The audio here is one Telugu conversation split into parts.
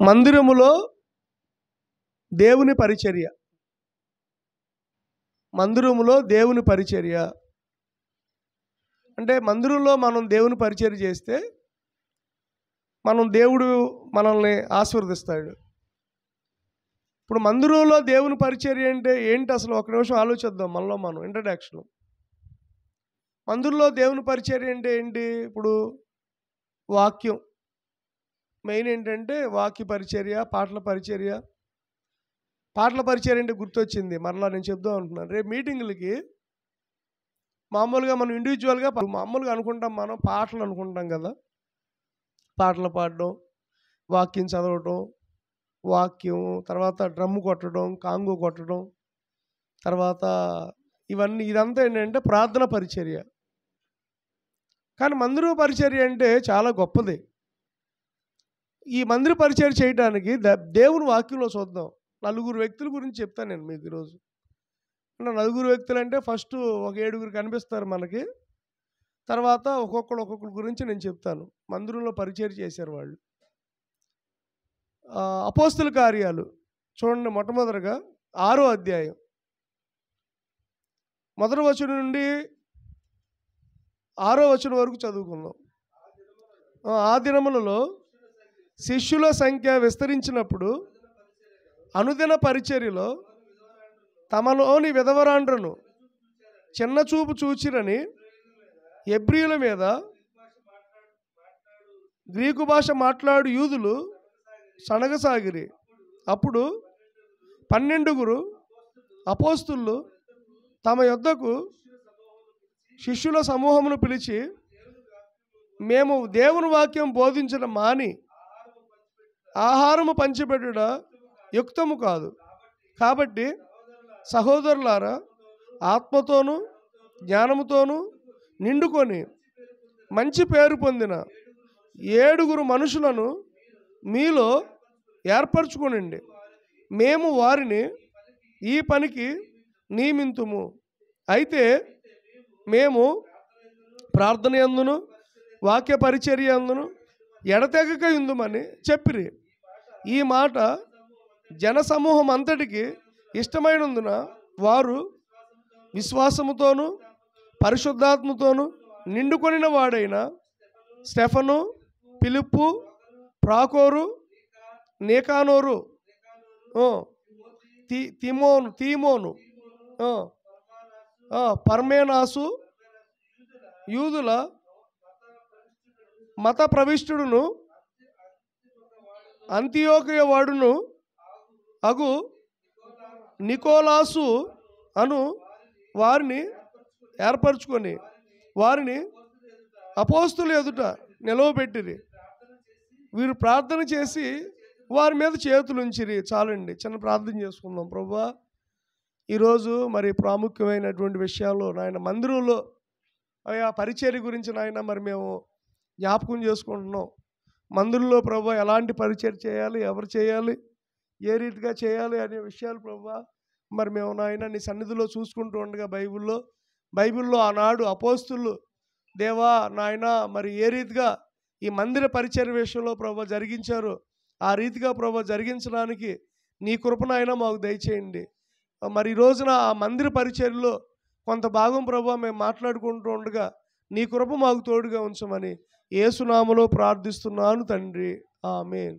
మందిరములో దేవుని పరిచర్య. మందిరములో దేవుని పరిచర్య అంటే మందిరంలో మనం దేవుని పరిచర్య చేస్తే దేవుడు మనల్ని ఆశీర్వదిస్తాడు. ఇప్పుడు మందిరంలో దేవుని పరిచర్య అంటే ఏంటి అసలు? ఒక నిమిషం ఆలోచిద్దాం మనలో మనం. ఇంట్రడక్షన్. మందిరంలో దేవుని పరిచర్య అంటే ఏంటి? ఇప్పుడు వాక్యం మెయిన్ ఏంటంటే వాక్య పరిచర్య, పాటల పరిచర్య. పాటల పరిచర్య అంటే గుర్తొచ్చింది, మరలా నేను చెప్దాం అనుకున్నాను. రేపు మీటింగులకి మామూలుగా మనం ఇండివిజువల్గా మామూలుగా అనుకుంటాం, మనం పాటలు అనుకుంటాం కదా. పాటలు పాడడం, వాక్యం చదవటం, వాక్యం, తర్వాత డ్రమ్ము కొట్టడం, కాంగో కొట్టడం, తర్వాత ఇదంతా ఏంటంటే ప్రార్థన పరిచర్య. కానీ మందిర పరిచర్య అంటే చాలా గొప్పది. ఈ మందిర పరిచర్య చేయడానికి దేవుని వాక్యంలో చూద్దాం. 4 వ్యక్తుల గురించి చెప్తాను నేను మీకు ఈరోజు. అంటే 4 వ్యక్తులు అంటే ఫస్ట్ ఒక 7 కనిపిస్తారు మనకి. తర్వాత ఒక్కొక్కరి గురించి నేను చెప్తాను. మందిరంలో పరిచర్య చేశారు వాళ్ళు. అపోస్తుల కార్యాలు చూడండి, మొట్టమొదటిగా 6వ అధ్యాయం 1వ వచనం నుండి 6వ వచనం వరకు చదువుకుందాం. ఆ దినములలో శిష్యుల సంఖ్య విస్తరించినప్పుడు అనుదిన పరిచర్యలో తమలోని విధవరాండ్రను చిన్న చూపు చూచిరని హెబ్రీయుల మీద గ్రీకు భాష మాట్లాడు యూదులు సనగసాగిరి. అప్పుడు 12 అపోస్తులు తమ యొద్దకు శిష్యుల సమూహమును పిలిచి, మేము దేవుని వాక్యం బోధించడం మాని ఆహారము పంచిపెట్టుట యుక్తము కాదు. కాబట్టి సహోదరులారా, ఆత్మతోనూ జ్ఞానముతోనూ నిండుకొని మంచి పేరు పొందిన 7 మనుషులను మీలో ఏర్పరచుకోనండి. మేము వారిని ఈ పనికి నియమింతుము. అయితే మేము ప్రార్థన యందును వాక్య పరిచర్య యందును ఎడతెగక ఉందుమని చెప్పిరి. ఈ మాట జనసమూహం అంతటికి ఇష్టమైనందున వారు విశ్వాసముతోనూ పరిశుద్ధాత్మతోనూ నిండుకొనిన వాడైన స్టెఫను, ఫిలిప్పు, ప్రాకోరు, నీకానోరు, తీమోను, పర్మేనాసు, యూదుల మత ప్రవిష్టుడును అంతియోకియ వాడును అగు నికోలాసు అను వారిని ఏర్పరచుకొని వారిని అపోస్తుల ఎదుట నిలవబెట్టిరి. వీరు ప్రార్థన చేసి వారి మీద చేతులు ఉంచిరి. చాలండి, చిన్న ప్రార్థన చేసుకుందాం. ప్రభువా, ఈరోజు మరి ప్రాముఖ్యమైనటువంటి విషయాల్లో నాయన మందిరంలో ఆ పరిచర్య గురించి నాయన మరి మేము జ్ఞాపకం చేసుకుంటున్నాం. మందిరంలో ప్రభువా ఎలాంటి పరిచర్య చేయాలి, ఎవరు చేయాలి, ఏ రీతిగా చేయాలి అనే విషయాలు ప్రభువా మరి మేము నాయన నీ సన్నిధిలో చూసుకుంటూ ఉండగా బైబిల్లో ఆనాడు అపోస్తులు దేవా నాయన మరి ఏ రీతిగా ఈ మందిర పరిచర్య విషయంలో ప్రభువా జరిగించారో ఆ రీతిగా ప్రభువా జరిగించడానికి నీ కృపనైనా మాకు దయచేయండి. మరి ఈ రోజున ఆ మందిర పరిచర్యలో కొంత భాగం ప్రభువా మేము మాట్లాడుకుంటూ ఉండగా నీ కృప మాకు తోడుగా ఉంచమని యేసునామములో ప్రార్థిస్తున్నాను తండ్రి, ఆమేన్.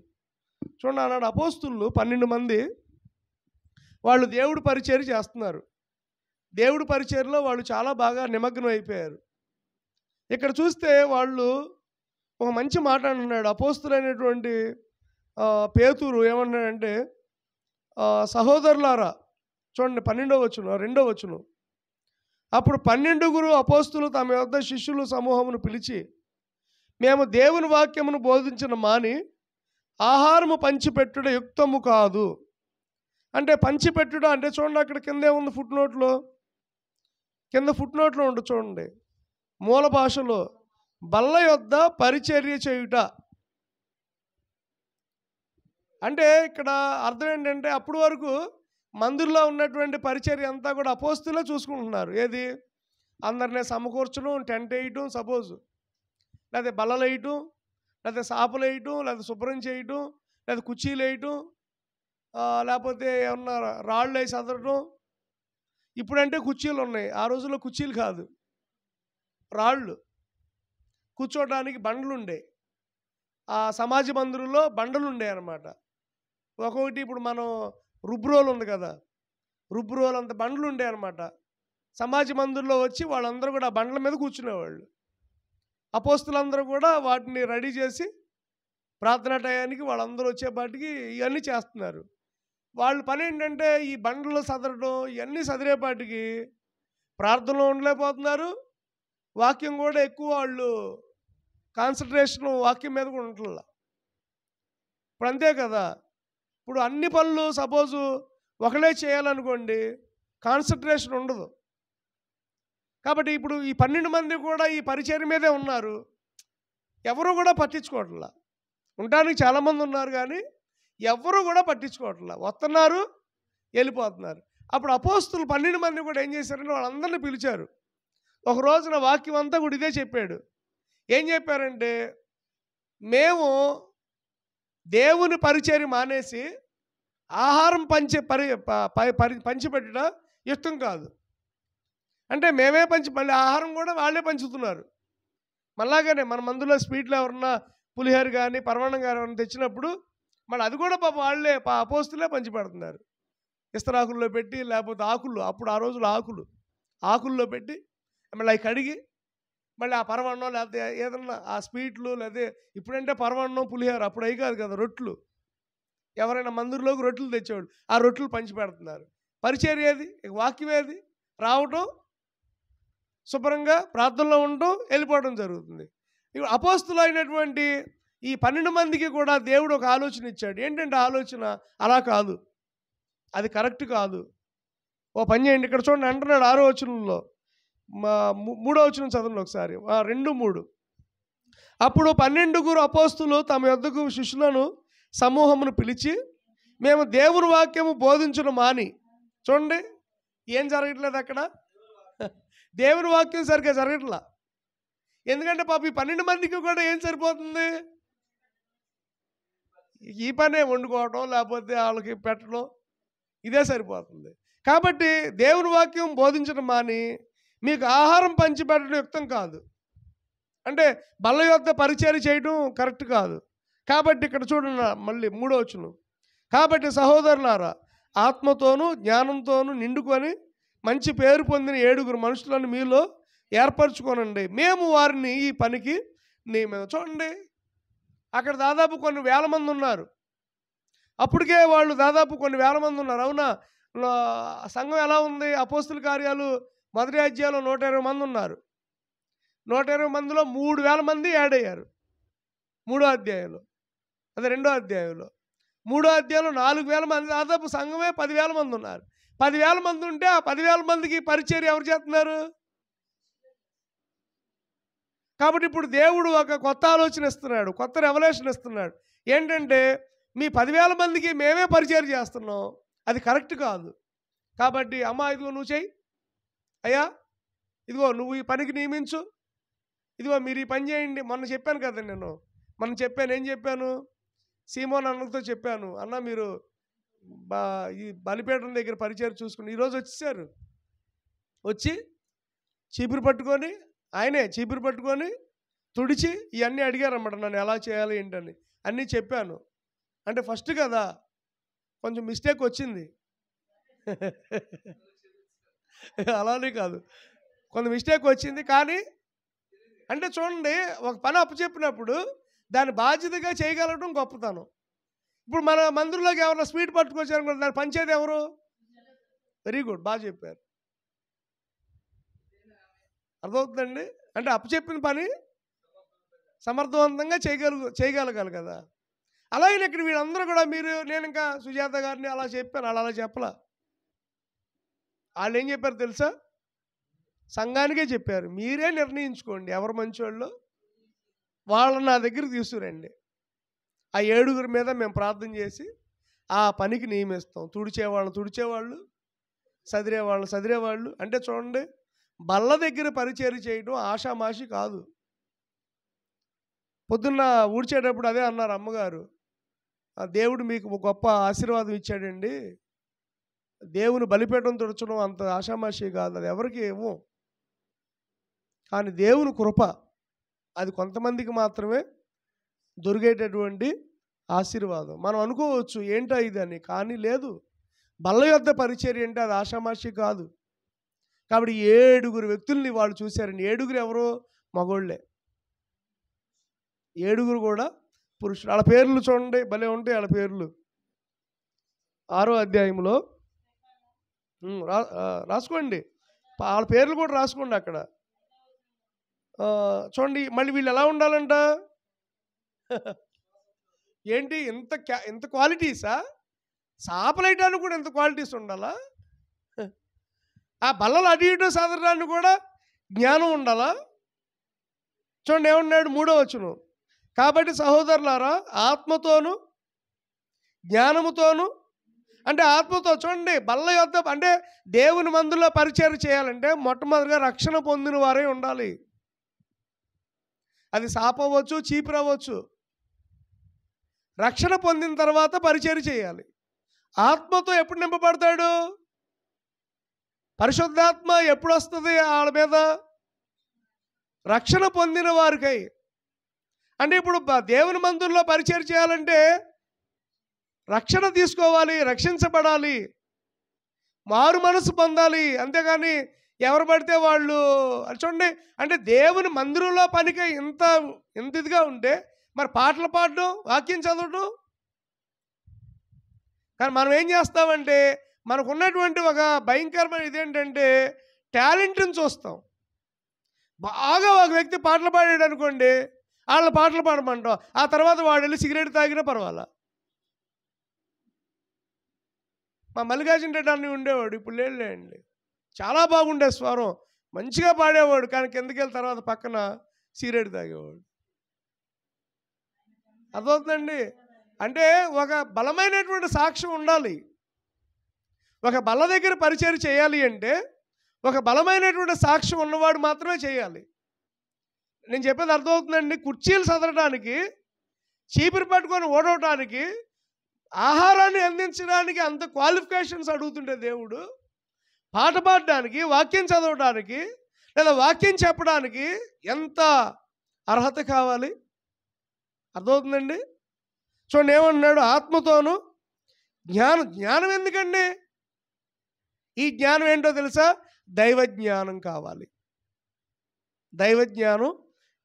చూడండి, ఆనాడు అపోస్తులు 12 మంది వాళ్ళు దేవుడి పరిచర్య చేస్తున్నారు. దేవుడి పరిచర్యలో వాళ్ళు చాలా బాగా నిమగ్నం అయిపోయారు. ఇక్కడ చూస్తే వాళ్ళు ఒక మంచి మాట అంటున్నాడు. అపోస్తులైనటువంటి పేతురు ఏమన్నాడంటే, సహోదరులారా, చూడండి 12వ వచనం 2వ వచనం. అప్పుడు 12 అపోస్తులు తమ యొద్ద శిష్యుల సమూహమును పిలిచి, మేము దేవుని వాక్యమును బోధించిన మాని ఆహారము పంచిపెట్టుట యుక్తము కాదు. అంటే పంచిపెట్టుట అంటే చూడండి, అక్కడ కిందే ఉంది ఫుట్ నోట్లో ఉంటుంది చూడండి. మూల భాషలో బల్ల యొద్ద పరిచర్య చేయుట అంటే ఇక్కడ అర్థం ఏంటంటే అప్పటి వరకు మందిరంలో ఉన్నటువంటి పరిచర్య అంతా కూడా అపోస్తులే చూసుకుంటున్నారు. ఏది? అందరినీ సమకూర్చడం, టెంట్ వేయటం, సపోజ్ లేకపోతే బల్లలు వేయటం, లేకపోతే సాపలు వేయటం, లేకపోతే శుభ్రం చేయటం, లేదా కుర్చీలు వేయటం, లేకపోతే ఏమన్నా రాళ్ళు వేసి అదరటం. ఇప్పుడంటే కుర్చీలు ఉన్నాయి, ఆ రోజుల్లో కుర్చీలు కాదు, రాళ్ళు. కూర్చోడానికి బండలు ఉండే, ఆ సమాజ మందిరంలో బండలు ఉండే అన్నమాట. ఒక్కొక్కటి ఇప్పుడు మనం రుబ్రోలు ఉంది కదా, రుబ్రోలు అంత బండ్లు ఉండే అన్నమాట. సమాజ మందిరంలో వచ్చి వాళ్ళందరూ కూడా ఆ బండ్ల మీద కూర్చునేవాళ్ళు. అపోస్తులందరూ కూడా వాటిని రెడీ చేసి ప్రార్థనా టయానికి వాళ్ళందరూ వచ్చేపాటికి ఇవన్నీ చేస్తున్నారు. వాళ్ళ పని ఏంటంటే ఈ బండ్లు సదరడం, ఇవన్నీ సదిరేపాటికి ప్రార్థనలో ఉండలేకపోతున్నారు. వాక్యం కూడా ఎక్కువ వాళ్ళు కాన్సన్ట్రేషన్ వాక్యం మీద కూడా ఉంటుందా. ఇప్పుడు అంతే కదా, ఇప్పుడు అన్ని పనులు సపోజు ఒకళ్ళే చేయాలనుకోండి, కాన్సన్ట్రేషన్ ఉండదు. కాబట్టి ఇప్పుడు ఈ 12 మంది కూడా ఈ పరిచర్య మీదే ఉన్నారు, ఎవరు కూడా పట్టించుకోవట్లా. ఉండడానికి చాలామంది ఉన్నారు కానీ ఎవరు కూడా పట్టించుకోవట్లా, వస్తున్నారు వెళ్ళిపోతున్నారు. అప్పుడు అపోస్తులు 12 మంది కూడా ఏం చేశారంటే వాళ్ళందరినీ పిలిచారు. ఒక రోజున వాక్యం అంతా కూడా ఇదే చెప్పాడు. ఏం చెప్పారంటే, మేము దేవుని పరిచర్య మానేసి ఆహారం పంచిపెట్టడం ఇష్టం కాదు. అంటే మేమే మళ్ళీ ఆహారం కూడా వాళ్ళే పంచుతున్నారు. మళ్ళాగానే మన మందులో స్వీట్లు ఎవరన్నా పులిహోర కానీ పరమాన్నం కానీ ఎవరైనా తెచ్చినప్పుడు మళ్ళీ అది కూడా పాప వాళ్ళే అపోస్తులే పంచిపెడుతున్నారు. ఇస్తరాకుల్లో పెట్టి, లేకపోతే ఆకుల్లో, అప్పుడు ఆ రోజులు ఆకుల్లో పెట్టి మళ్ళీ అవి కడిగి మళ్ళీ ఆ పరమాన్నం లేకపోతే ఏదన్నా ఆ స్వీట్లు, లేకపోతే ఇప్పుడంటే పరమాన్నం పులిహోర, అప్పుడు అవి కాదు కదా, రొట్లు. ఎవరైనా మందిరంలోకి రొట్లు తెచ్చేవాళ్ళు, ఆ రొట్లు పంచిపెడుతున్నారు. పరిచర్య ఏది, వాక్యం ఏది, రావటం, శుభ్రంగా ప్రార్థనలో ఉండటం, వెళ్ళిపోవడం జరుగుతుంది. ఇప్పుడు అపోస్తులు అయినటువంటి ఈ 12 మందికి కూడా దేవుడు ఒక ఆలోచన ఇచ్చాడు. ఏంటంటే ఆలోచన అలా కాదు, అది కరెక్ట్ కాదు. ఓ పని చేయండి, ఇక్కడ చూడండి అంటున్నాడు 6వ వచనంలో, 3వ వచనం చదవండి ఒకసారి, 2:3. అప్పుడు 12 అపోస్తులు తమ యొద్దకు శిష్యులను సమూహమును పిలిచి, మేము దేవుని వాక్యము బోధించడం మాని. చూడండి ఏం జరగట్లేదు అక్కడ, దేవుని వాక్యం సరిగ్గా జరగట్లా. ఎందుకంటే పాప ఈ 12 మందికి కూడా ఏం సరిపోతుంది, ఈ పనే వండుకోవటం, లేకపోతే వాళ్ళకి పెట్టడం, ఇదే సరిపోతుంది. కాబట్టి దేవుని వాక్యం బోధించడం మాని మీకు ఆహారం పంచిపెట్టడం యుక్తం కాదు. అంటే బల్ల యొద్ద పరిచర్య చేయడం కరెక్ట్ కాదు. కాబట్టి ఇక్కడ చూడండి మళ్ళీ 3వ వచనం, కాబట్టి సహోదరులారా, ఆత్మతోనూ జ్ఞానంతోనూ నిండుకొని మంచి పేరు పొందిన 7 మనుషులను మీలో ఏర్పరచుకోనండి, మేము వారిని ఈ పనికి చూడండి అక్కడ దాదాపు కొన్ని వేల మంది ఉన్నారు. అప్పటికే వాళ్ళు దాదాపు కొన్ని వేల మంది ఉన్నారు. అవునా, సంఘం ఎలా ఉంది, అపోస్తుల కార్యాలు మొదటి అధ్యాయంలో 120 మంది ఉన్నారు. 120 మందిలో 3000 మంది యాడ్ అయ్యారు 3వ అధ్యాయంలో, అదే 2వ అధ్యాయంలో. 3వ అధ్యాయంలో 4000 మంది, దాదాపు సంఘమే 10,000 మంది ఉన్నారు. 10,000 మంది ఉంటే ఆ 10,000 మందికి పరిచర్య ఎవరు చేస్తున్నారు? కాబట్టి ఇప్పుడు దేవుడు ఒక కొత్త ఆలోచన ఇస్తున్నాడు, కొత్త రెవల్యూషన్ ఇస్తున్నాడు. ఏంటంటే మీ 10,000 మందికి మేమే పరిచర్య చేస్తున్నాం, అది కరెక్ట్ కాదు. కాబట్టి అమ్మా ఇదిగో నువ్వు చెయ్యి, అయ్యా ఇదిగో నువ్వు ఈ పనికి నియమించు, ఇదిగో మీరు ఈ పని చేయండి. మొన్న చెప్పాను కదా, ఏం చెప్పాను, సీమోన్ అన్నతో చెప్పాను, అన్న మీరు ఈ బలిపీఠం దగ్గర పరిచర్య చూసుకుని. ఈరోజు వచ్చేసారు, వచ్చి చీపురు పట్టుకొని తుడిచి ఇవన్నీ అడిగారన్నమాట, నన్ను ఎలా చేయాలి ఏంటని అన్నీ చెప్పాను. అంటే ఫస్ట్ కదా కొంచెం మిస్టేక్ వచ్చింది, అలానే కాదు, కొంత మిస్టేక్ వచ్చింది. కానీ అంటే చూడండి, ఒక పని అప్పచెప్పినప్పుడు దాన్ని బాధ్యతగా చేయగలగడం గొప్పతనం. ఇప్పుడు మన మందిరంలోకి ఎవరైనా స్వీట్ పట్టుకొచ్చారనుకోండి, దాన్ని పంచేది ఎవరు? వెరీ గుడ్, బాగా చెప్పారు, అర్థమవుతుందండి. అంటే అప్పచెప్పిన పని సమర్థవంతంగా చేయగలగాలి కదా. అలాగే ఇక్కడ వీళ్ళందరూ కూడా నేను ఇంకా సుజాత గారిని అలా చెప్పాను, అలా చెప్పలా. వాళ్ళు ఏం చెప్పారు తెలుసా, సంఘానికే చెప్పారు, మీరే నిర్ణయించుకోండి ఎవరు మంచివాళ్ళు, వాళ్ళని నా దగ్గర తీసుకురండి, ఆ 7 మీద మేము ప్రార్థన చేసి ఆ పనికి నియమిస్తాం. తుడిచేవాళ్ళు, సదిరేవాళ్ళు. అంటే చూడండి, బల్ల దగ్గర పరిచర్య చేయడం ఆషామాషి కాదు. పొద్దున్న ఊడ్చేటప్పుడు అదే అన్నారు అమ్మగారు, దేవుడు మీకు ఒక గొప్ప ఆశీర్వాదం ఇచ్చాడండి, దేవుని బలిపీఠం తుడచడం అంత ఆషామాషి కాదు, అది ఎవరికి ఇవ్వం. కానీ దేవుని కృప అది కొంతమందికి మాత్రమే దొరికేటటువంటి ఆశీర్వాదం. మనం అనుకోవచ్చు ఏంటో ఇదని, కానీ లేదు. బల్ల యొద్ద పరిచర్య అంటే అది ఆషామాషి కాదు. కాబట్టి 7 వ్యక్తుల్ని వాళ్ళు చూశారండి. 7 ఎవరో మగోళ్ళే, 7 కూడా పురుషులు. వాళ్ళ పేర్లు చూడండి, భలే ఉంటాయి వాళ్ళ పేర్లు. 6వ అధ్యాయంలో రాసుకోండి, వాళ్ళ పేర్లు కూడా రాసుకోండి అక్కడ. చూడండి, మళ్ళీ వీళ్ళు ఎలా ఉండాలంట, ఏంటి ఇంత క్వాలిటీసా? సాపలైటానికి కూడా ఇంత క్వాలిటీస్ ఉండాలా? ఆ బల్లలు అటు ఇటు సదరడానికి కూడా జ్ఞానం ఉండాలా? చూడండి ఏమన్నాడు 3వ వచనం, కాబట్టి సహోదరులారా ఆత్మతోను జ్ఞానముతోను, అంటే ఆత్మతో. చూడండి బల్ల యొద్ద అంటే దేవుని మందులో పరిచయం చేయాలంటే మొట్టమొదటిగా రక్షణ పొందిన వారే ఉండాలి. అది సాపవచ్చు, చీపురవచ్చు. రక్షణ పొందిన తర్వాత పరిచయం చేయాలి. ఆత్మతో ఎప్పుడు నింపబడతాడు? పరిశుద్ధాత్మ ఎప్పుడు వస్తుంది వాళ్ళ మీద? రక్షణ పొందిన వారికై. అంటే ఇప్పుడు దేవుని మందిరంలో పరిచయం చేయాలంటే రక్షణ తీసుకోవాలి, రక్షించబడాలి, మారు మనసు పొందాలి. అంతేగాని ఎవరు పడితే వాళ్ళు చూడండి, అంటే దేవుని మందిరంలో పనికి ఇంత ఇదిగా ఉంటే మరి పాటలు పాడడం, వాక్యం చదవడం. కానీ మనం ఏం చేస్తామంటే మనకు ఉన్నటువంటి ఒక భయంకరమైన ఇదేంటంటే టాలెంట్ని చూస్తాం. బాగా ఒక వ్యక్తి పాటలు పాడాడు అనుకోండి, వాళ్ళ పాటలు పాడమంటాం. ఆ తర్వాత వాడు వెళ్ళి సిగరెట్ తాగినా పర్వాలా. మా మల్లికార్జున రెడ్డి అన్నీ ఉండేవాడు, ఇప్పుడు లేండి. చాలా బాగుండే స్వరం, మంచిగా పాడేవాడు. కానీ కిందకి వెళ్ళిన తర్వాత పక్కన సిగరెట్ తాగేవాడు. అర్థమవుతుందండి? అంటే ఒక బలమైనటువంటి సాక్ష్యం ఉండాలి. ఒక బల్ల దగ్గర పరిచయం చేయాలి అంటే ఒక బలమైనటువంటి సాక్ష్యం ఉన్నవాడు మాత్రమే చేయాలి. నేను చెప్పేది అర్థమవుతుందండి? కుర్చీలు సదరడానికి, చీపురు పట్టుకొని ఓడవటానికి, ఆహారాన్ని అందించడానికి అంత క్వాలిఫికేషన్స్ అడుగుతుంటే దేవుడు, పాట పాడడానికి, వాక్యం చదవడానికి లేదా వాక్యం చెప్పడానికి ఎంత అర్హత కావాలి? అర్థమవుతుందండి? చూడండి ఏమన్నాడు, ఆత్మతోను జ్ఞానం ఎందుకండి? ఈ జ్ఞానం ఏంటో తెలుసా? దైవజ్ఞానం కావాలి. దైవజ్ఞానం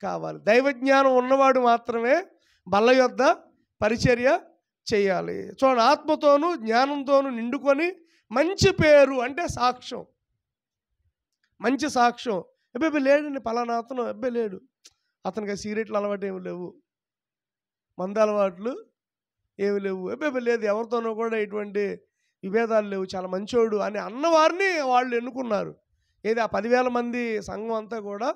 కావాలి. దైవజ్ఞానం ఉన్నవాడు మాత్రమే బల్ల యొద్ద పరిచర్య చేయాలి. చూడండి, ఆత్మతోను జ్ఞానంతోను నిండుకొని మంచి పేరు, అంటే సాక్ష్యం, మంచి సాక్ష్యం. అబ్బాయి లేడండి పలానా అతను, అబ్బాయి లేడు, అతనికి సిగరెట్లు అలవాటు ఏమి లేవు, మందు అలవాట్లు ఏమి లేవు, అబ్బాయి లేదు, ఎవరితోనో కూడా ఎటువంటి విభేదాలు లేవు, చాలా మంచోడు అని అన్నవారిని వాళ్ళు ఎన్నుకున్నారు. ఏది ఆ 10,000 మంది సంఘం అంతా కూడా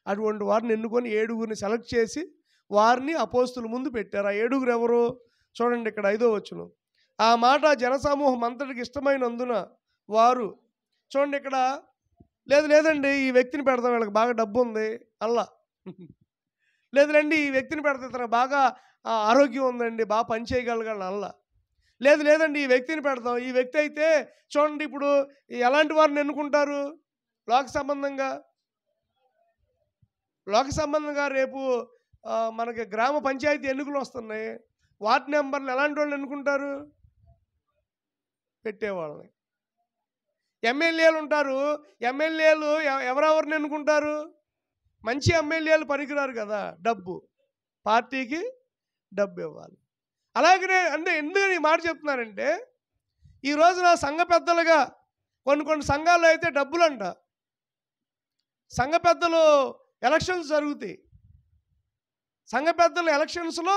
అటువంటి వారిని ఎన్నుకొని 7గురిని సెలెక్ట్ చేసి వారిని అపోస్తుల ముందు పెట్టారు. ఆ 7 ఎవరు? చూడండి ఇక్కడ 5వ వచనం, ఆ మాట జనసమూహం అంతటికి ఇష్టమైనందున వారు. చూడండి ఇక్కడ లేదండి ఈ వ్యక్తిని పెడతాం, వీళ్ళకి బాగా డబ్బు ఉంది అల్లా. లేదులేండి ఈ వ్యక్తిని పెడితే తనకు బాగా ఆరోగ్యం ఉందండి, బాగా పని చేయగలగాలి అల్లా. లేదండి ఈ వ్యక్తిని పెడతాం, ఈ వ్యక్తి అయితే చూడండి ఇప్పుడు ఎలాంటి వారిని ఎన్నుకుంటారు? లోక సంబంధంగా రేపు మనకి గ్రామ పంచాయతీ ఎన్నికలు వస్తున్నాయి, వార్డు మెంబర్లు ఎలాంటి వాళ్ళు ఎన్నుకుంటారు? పెట్టేవాళ్ళని. ఎమ్మెల్యేలు ఉంటారు, ఎమ్మెల్యేలు ఎవరెవరిని ఎన్నుకుంటారు? మంచి ఎమ్మెల్యేలు పనికిరారు కదా, డబ్బు, పార్టీకి డబ్బు ఇవ్వాలి. అలాగనే అంటే ఎందుకు ఈ మాట చెప్తున్నానంటే ఈ రోజున సంఘ పెద్దలుగా కొన్ని సంఘాల్లో అయితే డబ్బులంట. సంఘ పెద్దలు ఎలక్షన్స్ జరుగుతాయి, సంఘ పెద్దలు ఎలక్షన్స్లో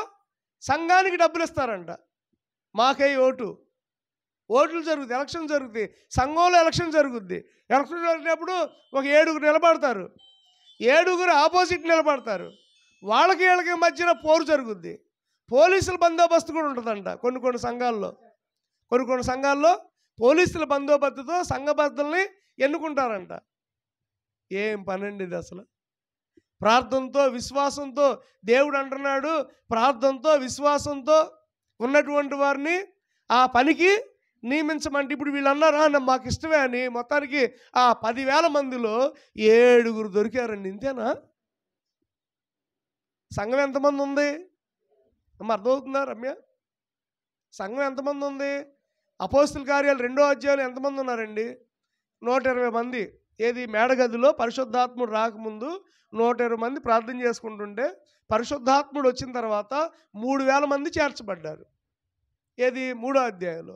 సంఘానికి డబ్బులు ఇస్తారంట. మాకై ఓట్లు జరుగుతాయి, ఎలక్షన్ జరుగుతాయి, సంఘంలో ఎలక్షన్ జరుగుద్ది. ఎలక్షన్ జరిగినప్పుడు ఒక 7 నిలబడతారు, 7 ఆపోజిట్ నిలబడతారు, వాళ్ళకి వీళ్ళకి మధ్యన పోరు జరుగుద్ది. పోలీసుల బందోబస్తు కూడా ఉంటుందంట కొన్ని సంఘాల్లో పోలీసుల బందోబస్తుతో సంఘ పెద్దల్ని ఎన్నుకుంటారంట. ఏం పనండి ఇది అసలు? ప్రార్థనతో విశ్వాసంతో దేవుడు అంటున్నాడు, ప్రార్థనతో విశ్వాసంతో ఉన్నటువంటి వారిని ఆ పనికి నియమించమంటే ఇప్పుడు వీళ్ళు అన్నారా మాకు ఇష్టమే అని మొత్తానికి ఆ 10,000 మందిలో 7 దొరికారండి. ఇంతేనా? సంఘం ఎంతమంది ఉంది అర్థమవుతుందా రమ్య? సంఘం ఎంతమంది ఉంది? అపోస్తుల కార్యాలు 2వ అధ్యాయంలో ఎంతమంది ఉన్నారండి? 120 మంది. ఏది? మేడగదిలో పరిశుద్ధాత్ముడు రాకముందు 120 మంది ప్రార్థన చేసుకుంటుంటే పరిశుద్ధాత్ముడు వచ్చిన తర్వాత 3,000 మంది చేర్చబడ్డారు. ఏది? 3వ అధ్యాయంలో.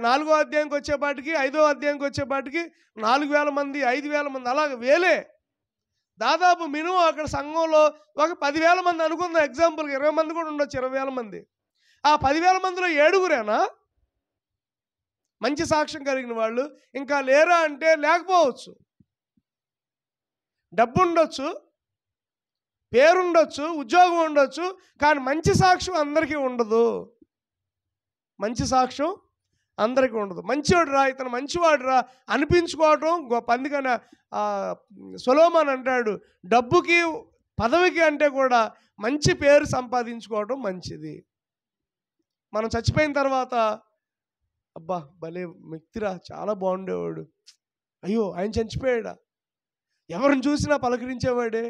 4వ అధ్యాయంకి వచ్చేపాటికి 5వ అధ్యాయంకి వచ్చేపాటికి 4,000 మంది, 5,000 మంది, అలాగే వేలే. దాదాపు మినిమం అక్కడ సంఘంలో ఒక 10,000 మంది అనుకుందాం. ఎగ్జాంపుల్కి 20 మంది కూడా ఉండొచ్చు, 20,000 మంది. ఆ 10,000 మందిలో 7 మంచి సాక్ష్యం కలిగిన వాళ్ళు? ఇంకా లేరా అంటే లేకపోవచ్చు. డబ్బు ఉండొచ్చు, పేరుండొచ్చు, ఉద్యోగం ఉండొచ్చు, కానీ మంచి సాక్ష్యం అందరికీ ఉండదు. మంచి సాక్ష్యం అందరికీ ఉండదు. మంచివాడు రా, ఇతను మంచివాడు రా అనిపించుకోవటం గొప్ప. అందుకని సొలొమోన్ అంటాడు, డబ్బుకి పదవికి అంటే కూడా మంచి పేరు సంపాదించుకోవడం మంచిది. మనం చచ్చిపోయిన తర్వాత అబ్బా భలే వ్యక్తిరా, చాలా బాగుండేవాడు, అయ్యో ఆయన చచ్చిపోయాడా, ఎవరిని చూసినా పలకరించేవాడే,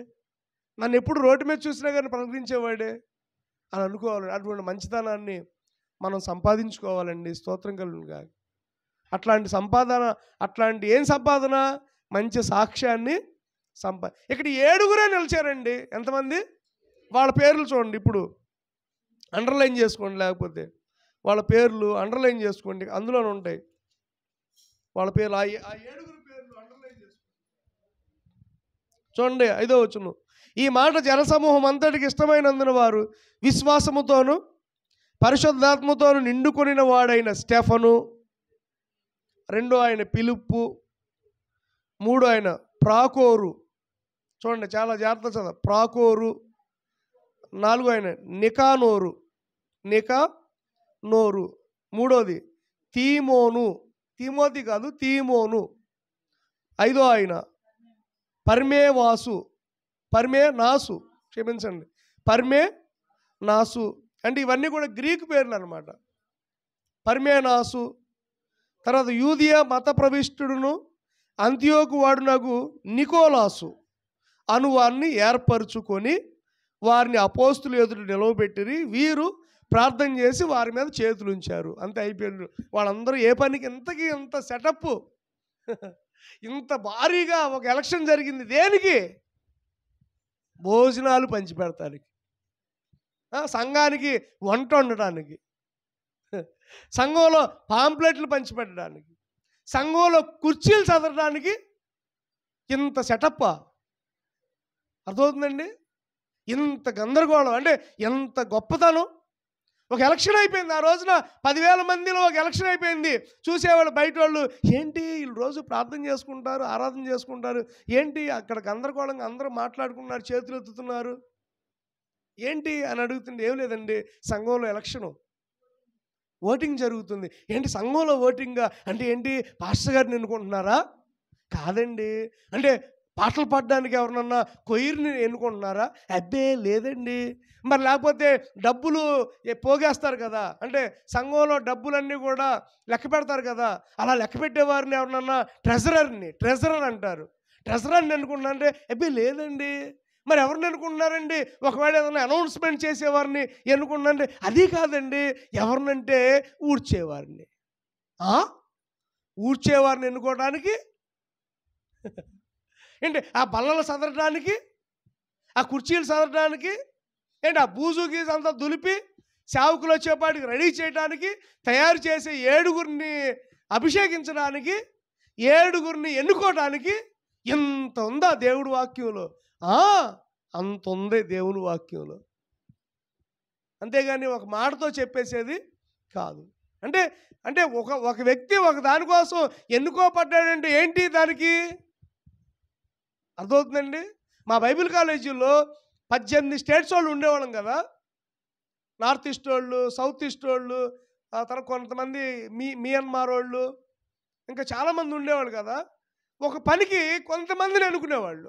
నన్ను ఎప్పుడు రోడ్డు మీద చూసినా కానీ పలకరించేవాడే అని అనుకోవాలి. అటువంటి మంచితనాన్ని మనం సంపాదించుకోవాలండి. స్తోత్రం కలుగునుగా. అట్లాంటి సంపాదన, అట్లాంటి ఏం సంపాదన? మంచి సాక్ష్యాన్ని ఇక్కడ 7 నిలిచారండి. ఎంతమంది? వాళ్ళ పేర్లు చూడండి, ఇప్పుడు అండర్లైన్ చేసుకోండి, లేకపోతే వాళ్ళ పేర్లు అండర్లైన్ చేసుకోండి, అందులోనే ఉంటాయి వాళ్ళ పేర్లు. ఆ 7 పేర్లు అండర్లైన్ చేసుకోండి. చూడండి 5వ వచనం. ఈ మాట జనసమూహం అంతటికి ఇష్టమైనందున వారు విశ్వాసముతోను పరిశుద్ధాత్మతోను నిండుకొనిన వాడైన స్టెఫను, 2 ఆయన ఫిలిప్పు, 3 ఆయన ప్రాకోరు. చూడండి చాలా జాగ్రత్త చదవ. ప్రాకోరు. 4 ఆయన నికానోరు, 3వది తీమోను, తిమోతి కాదు తీమోను. 5 ఆయన పర్మేనాసు, క్షమించండి, పర్మేనాసు. అంటే ఇవన్నీ కూడా గ్రీకు పేర్లు అనమాట. పర్మేనాసు. తర్వాత యూదియా మత ప్రవిష్టుడును అంతియోకు వాడునగు నికోలాసు అను వారిని ఏర్పరచుకొని వారిని అపోస్తుల ఎదుట నిలవబెట్టిరి. వీరు ప్రార్థన చేసి వారి మీద చేతులు ఉంచారు. అంతే, అయిపోయారు. వాళ్ళందరూ ఏ పనికి ఇంత సెటప్, ఇంత భారీగా ఒక ఎలక్షన్ జరిగింది దేనికి? భోజనాలు పంచిపెడతానికి, సంఘానికి వంట వండటానికి, సంఘంలో పాంప్లెట్లు పంచిపెట్టడానికి, సంఘంలో కుర్చీలు చదవడానికి. ఇంత సెటప్పా? అర్థమవుతుందండి? ఇంత గందరగోళం అంటే ఎంత గొప్పతనం. ఒక ఎలక్షన్ అయిపోయింది ఆ రోజున, 10,000 మందిలో ఒక ఎలక్షన్ అయిపోయింది. చూసేవాళ్ళు బయట వాళ్ళు, ఏంటి వీళ్ళు రోజు ప్రార్థన చేసుకుంటారు, ఆరాధన చేసుకుంటారు, ఏంటి అక్కడ గందరగోళంగా అందరూ మాట్లాడుకున్నారు, చేతులు ఎత్తుతున్నారు, ఏంటి అని అడుగుతుండే. ఏం లేదండి, సంఘంలో ఎలక్షను, ఓటింగ్ జరుగుతుంది. ఏంటి సంఘంలో ఓటింగా? అంటే ఏంటి పాస్టర్ గారిని ఎన్నుకుంటున్నారా? కాదండి. అంటే పాటలు పాడడానికి ఎవరినన్నా కొయ్యిని ఎన్నుకుంటున్నారా? అబ్బే లేదండి. మరి లేకపోతే డబ్బులు పోగేస్తారు కదా, అంటే సంఘంలో డబ్బులన్నీ కూడా లెక్క పెడతారు కదా, అలా లెక్క పెట్టేవారిని ఎవరినన్నా ట్రెజరర్ అంటారు. ట్రెజరర్ని ఎన్నుకుంటున్నారంటే అబ్బే లేదండి. మరి ఎవరిని ఎన్నుకుంటున్నారండి? ఒకవేళ ఏదైనా అనౌన్స్మెంట్ చేసేవారిని ఎన్నుకుంటున్నారంటే అది కాదండి. ఎవరినంటే ఊడ్చేవారిని ఎన్నుకోవడానికి, ఏంటి ఆ బల్లలు సదరడానికి, ఆ కుర్చీలు సదరడానికి, ఏంటి ఆ బూజుకి అంతా దులిపి సేవకులు వచ్చేపాటికి రెడీ చేయడానికి, తయారు చేసే 7 అభిషేకించడానికి, 7 ఎన్నుకోవడానికి. ఇంత ఉందా దేవుడి వాక్యంలో? అంత ఉంది దేవుని వాక్యంలో. అంతేగాని ఒక మాటతో చెప్పేసేది కాదు. అంటే ఒక వ్యక్తి ఒక దానికోసం ఎన్నుకోబడ్డాడంటే ఏంటి దానికి అర్థమవుతుందండి? మా బైబిల్ కాలేజీలో 18 స్టేట్స్ వాళ్ళు ఉండేవాళ్ళం కదా. నార్త్ ఈస్ట్ వాళ్ళు, సౌత్ ఈస్ట్ వాళ్ళు, తర్వాత కొంతమంది మియన్మార్ వాళ్ళు, ఇంకా చాలామంది ఉండేవాళ్ళు కదా. ఒక పనికి కొంతమందిని ఎన్నుకునేవాళ్ళు.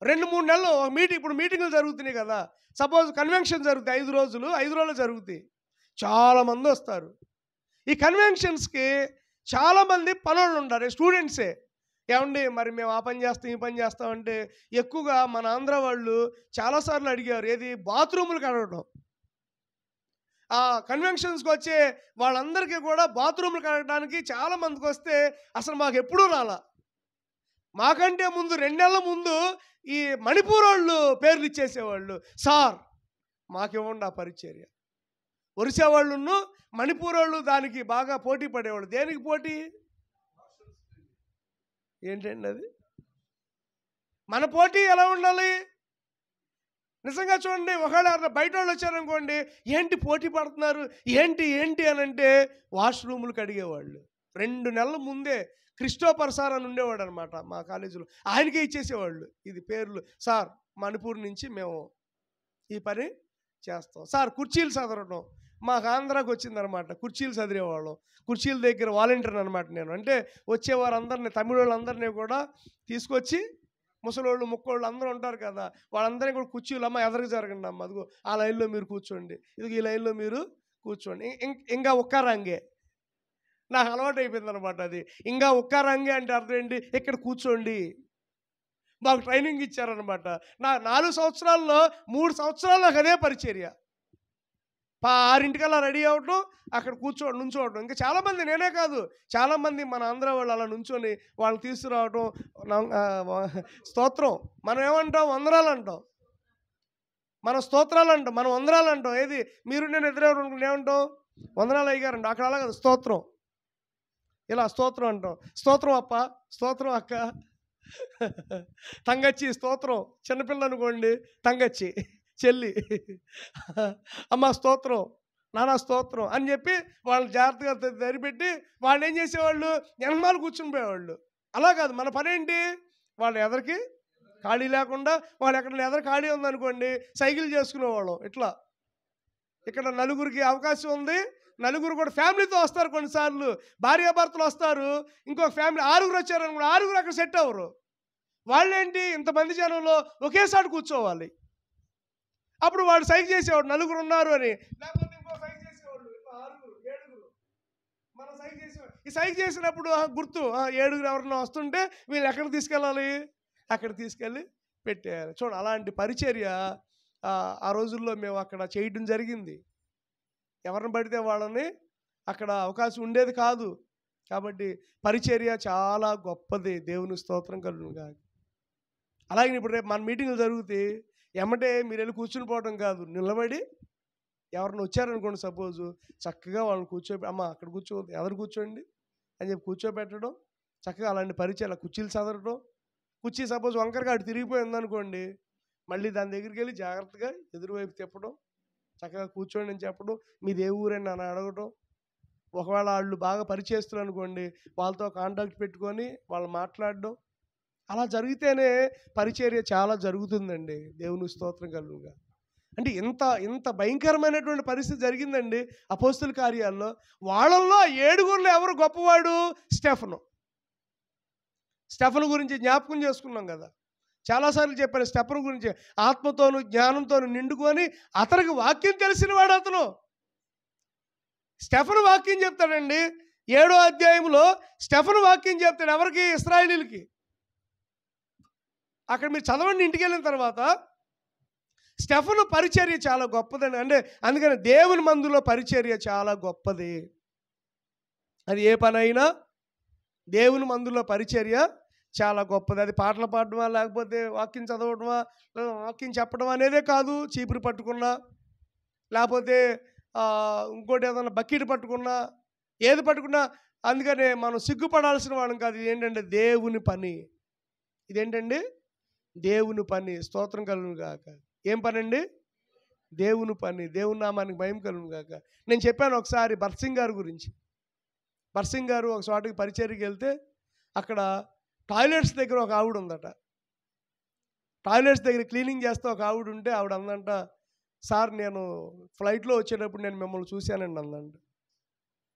2-3 నెలలు మీటింగ్, ఇప్పుడు మీటింగులు జరుగుతున్నాయి కదా, సపోజ్ కన్వెన్షన్ జరుగుతాయి 5 రోజులు, 5 రోజులు జరుగుతాయి. చాలామంది వస్తారు. ఈ కన్వెన్షన్స్కి చాలామంది పనోళ్ళు ఉంటారు, స్టూడెంట్సే. ఏమండి మరి మేము ఆ పని చేస్తాం ఈ పని చేస్తాం అంటే, ఎక్కువగా మన ఆంధ్ర వాళ్ళు చాలాసార్లు అడిగారు, ఏది బాత్రూములు కడగడం. ఆ కన్వెన్షన్స్కి వచ్చే వాళ్ళందరికీ కూడా బాత్రూములు కడగడానికి చాలామందికి వస్తే అసలు మాకు ఎప్పుడూ రాలా. మాకంటే ముందు 2 నెలల ముందు ఈ మణిపూర్ వాళ్ళు పేర్లు ఇచ్చేసేవాళ్ళు, సార్ మాకు ఇవ్వండి ఆ పరిచర్య. ఒరిస్సా వాళ్ళును మణిపూర్ వాళ్ళు దానికి బాగా పోటీ పడేవాళ్ళు. దేనికి పోటీ? ఏంటండి అది? మన పోటీ ఎలా ఉండాలి? నిజంగా చూడండి, ఒకవేళ బయట వాళ్ళు వచ్చారనుకోండి, ఏంటి పోటీ పడుతున్నారు ఏంటి ఏంటి అని అంటే వాష్రూములు కడిగేవాళ్ళు. 2 నెలల ముందే క్రిస్టోఫర్ సార్ అని ఉండేవాడు అనమాట మా కాలేజీలో, ఆయనకే ఇచ్చేసేవాళ్ళు ఇది పేర్లు. సార్ మణిపూర్ నుంచి మేము ఈ పని చేస్తాం. సార్ కుర్చీలు సదరడం, మాకు ఆంధ్రాకి వచ్చిందనమాట, కుర్చీలు సదిరేవాళ్ళం. కుర్చీల దగ్గర వాలంటీర్ అనమాట నేను. అంటే వచ్చేవారందరినీ, తమిళ వాళ్ళందరినీ కూడా తీసుకొచ్చి, ముసలోళ్ళు ముక్కోళ్ళు అందరూ ఉంటారు కదా, వాళ్ళందరినీ కూడా కుర్చీలు, అమ్మ ఎదరికి జరగండి అమ్మ, అదిగో ఆ లైన్లో మీరు కూర్చోండి, ఇది ఈ లైన్లో మీరు కూర్చోండి. ఇంకా ఒక్క రంగే నాకు అలవాటు అయిపోయింది అనమాట అది. ఇంకా ఒక్క రంగే అంటే అర్థం ఏంటి? ఇక్కడ కూర్చోండి. మాకు ట్రైనింగ్ ఇచ్చారనమాట. నా 4 సంవత్సరాల్లో 3 సంవత్సరాలు నాకు అదే పరిచర్య. 6 రెడీ అవ్వటం, అక్కడ నుంచోవడం. ఇంకా చాలామంది, నేనే కాదు చాలామంది మన ఆంధ్ర వాళ్ళు అలా నుంచొని వాళ్ళని తీసుకురావటం. స్తోత్రం మనం ఏమంటాం? వందనాలు అంటాం. మనం స్తోత్రాలు అంటాం, మనం వందనాలు అంటాం. ఏది మీరు నేను ఎదురెవరు ఏమంటాం? వందనాలు అయ్యారంట. అక్కడ అలా కదా, స్తోత్రం, ఇలా స్తోత్రం అంటాం. స్తోత్రం అప్ప, స్తోత్రం అక్క, తంగచ్చి స్తోత్రం. చిన్నపిల్ల అనుకోండి తంగచ్చి, చెల్లి, అమ్మ స్తోత్రం, నానా స్తోత్రం అని చెప్పి వాళ్ళని జాగ్రత్తగా దరిపెట్టి వాళ్ళు ఏం చేసేవాళ్ళు? ఎనమాలు కూర్చుని పోయేవాళ్ళు. అలా కాదు, మన పని ఏంటి? వాళ్ళ ఎదరికి ఖాళీ లేకుండా, వాళ్ళు ఎక్కడ ఎదరు ఖాళీ ఉందనుకోండి సైకిల్ చేసుకునేవాళ్ళం. ఇట్లా ఇక్కడ నలుగురికి అవకాశం ఉంది, నలుగురు కూడా ఫ్యామిలీతో వస్తారు. కొన్నిసార్లు భార్యాభర్తలు వస్తారు, ఇంకొక ఫ్యామిలీ 6 వచ్చారనుకోండి, 6 అక్కడ సెట్ అవ్వరు. వాళ్ళేంటి, ఇంతమంది జనంలో ఒకేసారి కూర్చోవాలి. అప్పుడు వాడు సైకిల్ చేసేవాడు 4 ఉన్నారు అని, లేకపోతే ఇంకో సైకిల్ చేసేవాళ్ళు 6 7. మనం సైకిల్ చేసేవాడు. ఈ సైకిల్ చేసినప్పుడు గుర్తు 7 ఎవరన్నా వస్తుంటే వీళ్ళు ఎక్కడ తీసుకెళ్ళాలి? అక్కడ తీసుకెళ్ళి పెట్టేయాలి. చూడు, అలాంటి పరిచర్య ఆ రోజుల్లో మేము అక్కడ చేయడం జరిగింది. ఎవరిని పడితే వాళ్ళని అక్కడ అవకాశం ఉండేది కాదు. కాబట్టి పరిచర్య చాలా గొప్పది. దేవుని స్తోత్రం కలుగును గాక. అలాగే ఇప్పుడు రేపు మన మీటింగ్లు జరుగుతాయి, ఎమ్మటే మీరు వెళ్ళి కూర్చుని పోవడం కాదు, నిలబడి ఎవరిని వచ్చారనుకోండి సపోజు, చక్కగా వాళ్ళని అమ్మ అక్కడ కూర్చోవద్దు, ఎవరు కూర్చోండి అని చెప్పి కూర్చోబెట్టడం. చక్కగా అలాంటి పరిచయాలు, కుర్చీలు చదవడం. కుర్చీ సపోజ్ వంకరగా అటు తిరిగిపోయింది అనుకోండి, మళ్ళీ దాని దగ్గరికి వెళ్ళి జాగ్రత్తగా ఎదురువైపు తిప్పడం, చక్కగా కూర్చోండి అని చెప్పడం, మీది ఏ ఊరని అని అడగడం. ఒకవేళ వాళ్ళు బాగా పరిచయస్తులు అనుకోండి, వాళ్ళతో కాంటాక్ట్ పెట్టుకొని వాళ్ళు మాట్లాడడం. అలా జరిగితేనే పరిచర్య చాలా జరుగుతుందండి. దేవుని స్తోత్రం కలుగుగా. అంటే ఇంత భయంకరమైనటువంటి పరిస్థితి జరిగిందండి అపోస్తుల కార్యాల్లో. వాళ్ళల్లో 7 ఎవరు గొప్పవాడు? స్టెఫను గురించి జ్ఞాపకం చేసుకున్నాం కదా, చాలాసార్లు చెప్పాను. స్టెఫను గురించి ఆత్మతోను జ్ఞానంతోను నిండుకొని అతనికి వాక్యం తెలిసిన వాడు అతను. స్టెఫను వాక్యం చెప్తాడండి 7వ అధ్యాయంలో. స్టెఫను వాక్యం చెప్తాడు ఎవరికి? ఇశ్రాయేలీయులకి. అక్కడ మీరు చదవండి ఇంటికి వెళ్ళిన తర్వాత. స్టెఫను పరిచర్య చాలా గొప్పదండి. అంటే అందుకని దేవుని మందులో పరిచర్య చాలా గొప్పది. అది ఏ పనైనా దేవుని మందులో పరిచర్య చాలా గొప్పది. అది పాటలు పాడటమా, లేకపోతే వాక్యం చదవడమా, వాక్యం చెప్పడం అనేదే కాదు. చీపురు పట్టుకున్నా, లేకపోతే ఇంకోటి ఏదైనా బకెట్ పట్టుకున్నా, ఏది పట్టుకున్నా, అందుకనే మనం సిగ్గుపడాల్సిన వాళ్ళం కాదు. ఇది ఏంటంటే దేవుని పని. ఇదేంటండి? దేవుని పని. స్తోత్రం కలుగును గాక. ఏం పని అండి? దేవుని పని. దేవుని నామానికి భయం కలుగును గాక. నేను చెప్పాను ఒకసారి బర్సింగ్ గారి గురించి. బర్సింగ్ గారు ఒక చోటకి పరిచర్యకి వెళ్తే అక్కడ టాయిలెట్స్ దగ్గర ఒక ఆవిడ ఉందట. టాయిలెట్స్ దగ్గర క్లీనింగ్ చేస్తే ఒక ఆవిడ ఉంటే ఆవిడ అందంట, సార్ నేను ఫ్లైట్లో వచ్చేటప్పుడు నేను మిమ్మల్ని చూశానండి అందంట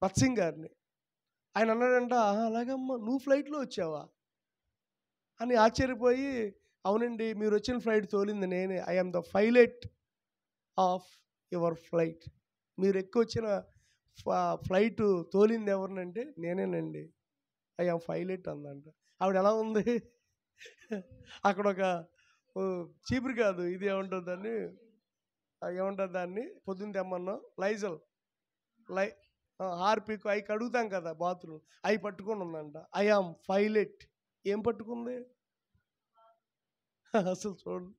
బర్సింగ్ గారిని. ఆయన అన్నాడంట, అలాగమ్మా నువ్వు ఫ్లైట్లో వచ్చావా అని ఆశ్చర్యపోయి, అవునండి, మీరు వచ్చిన ఫ్లైట్ తోలింది నేనే. I am the pilot of your flight. మీరు వచ్చిన ఫ్లైట్ తోలింది ఎవరినంటే నేనేనండి. ఐ ఆమ్ పైలట్ అందంట. ఆవిడ ఎలా ఉంది? అక్కడ ఒక చీపురు కాదు, ఇది ఏమంటుంది దాన్ని, ఏమంటుంది దాన్ని, పొద్దున్న తెమ్మన్నాం లైజల్ హార్పిక్ అవి కడుగుతాం కదా బాత్రూమ్, అవి పట్టుకొని ఉందంట. I am pilot. ఏం పట్టుకుంది అసలు చూడండి,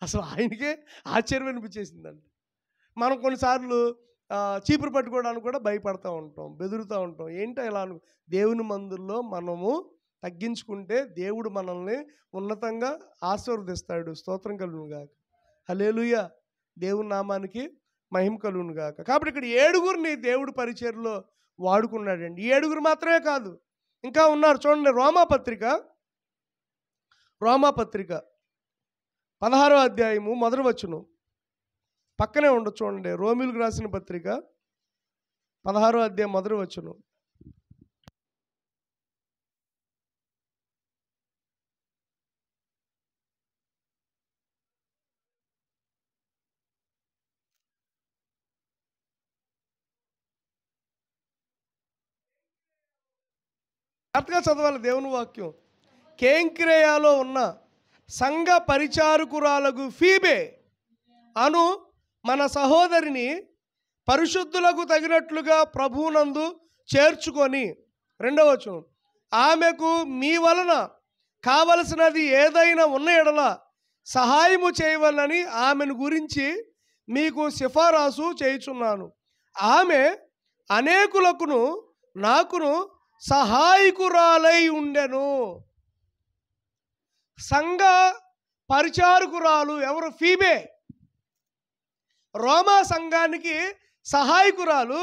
అసలు ఆయనకే ఆశ్చర్యం అనిపించేసిందండి. మనం కొన్నిసార్లు చీపురు పట్టుకోవడానికి కూడా భయపడతా ఉంటాం, బెదురుతూ ఉంటాం. ఏంటో ఇలా దేవుని మందుల్లో మనము తగ్గించుకుంటే దేవుడు మనల్ని ఉన్నతంగా ఆశీర్వదిస్తాడు. స్తోత్రం కలుగును గాక. హల్లెలూయా. దేవుని నామానికి మహిమ కలుగును గాక. కాబట్టి ఇక్కడ 7గురిని దేవుడు పరిచర్యలో వాడుకున్నాడండి. 7గురు మాత్రమే కాదు, ఇంకా ఉన్నారు. చూడండి, రోమాపత్రిక 16వ అధ్యాయము 1వ వచనం పక్కనే ఉండదు చూడండి. రోమిలకు రాసిన పత్రిక 16వ అధ్యాయం 1వ వచనం. జాగ్రత్తగా చదవాలి దేవుని వాక్యం. కేంక్రేయాలో ఉన్న సంఘ పరిచారకురాలకు ఫీబే అను మన సహోదరిని పరిశుద్ధులకు తగినట్లుగా ప్రభువునందు చేర్చుకొని, 2వ వచనం, ఆమెకు మీ వలన కావలసినది ఏదైనా ఉన్న ఎడల సహాయము చేయవలనని ఆమెను గురించి మీకు సిఫారసు చేయుచున్నాను. ఆమె అనేకులకును నాకును సహాయకురాలై ఉండెను. సంఘ పరిచారకురాలు ఎవరు? ఫీబే. రోమా సంఘానికి సహాయకురాలు,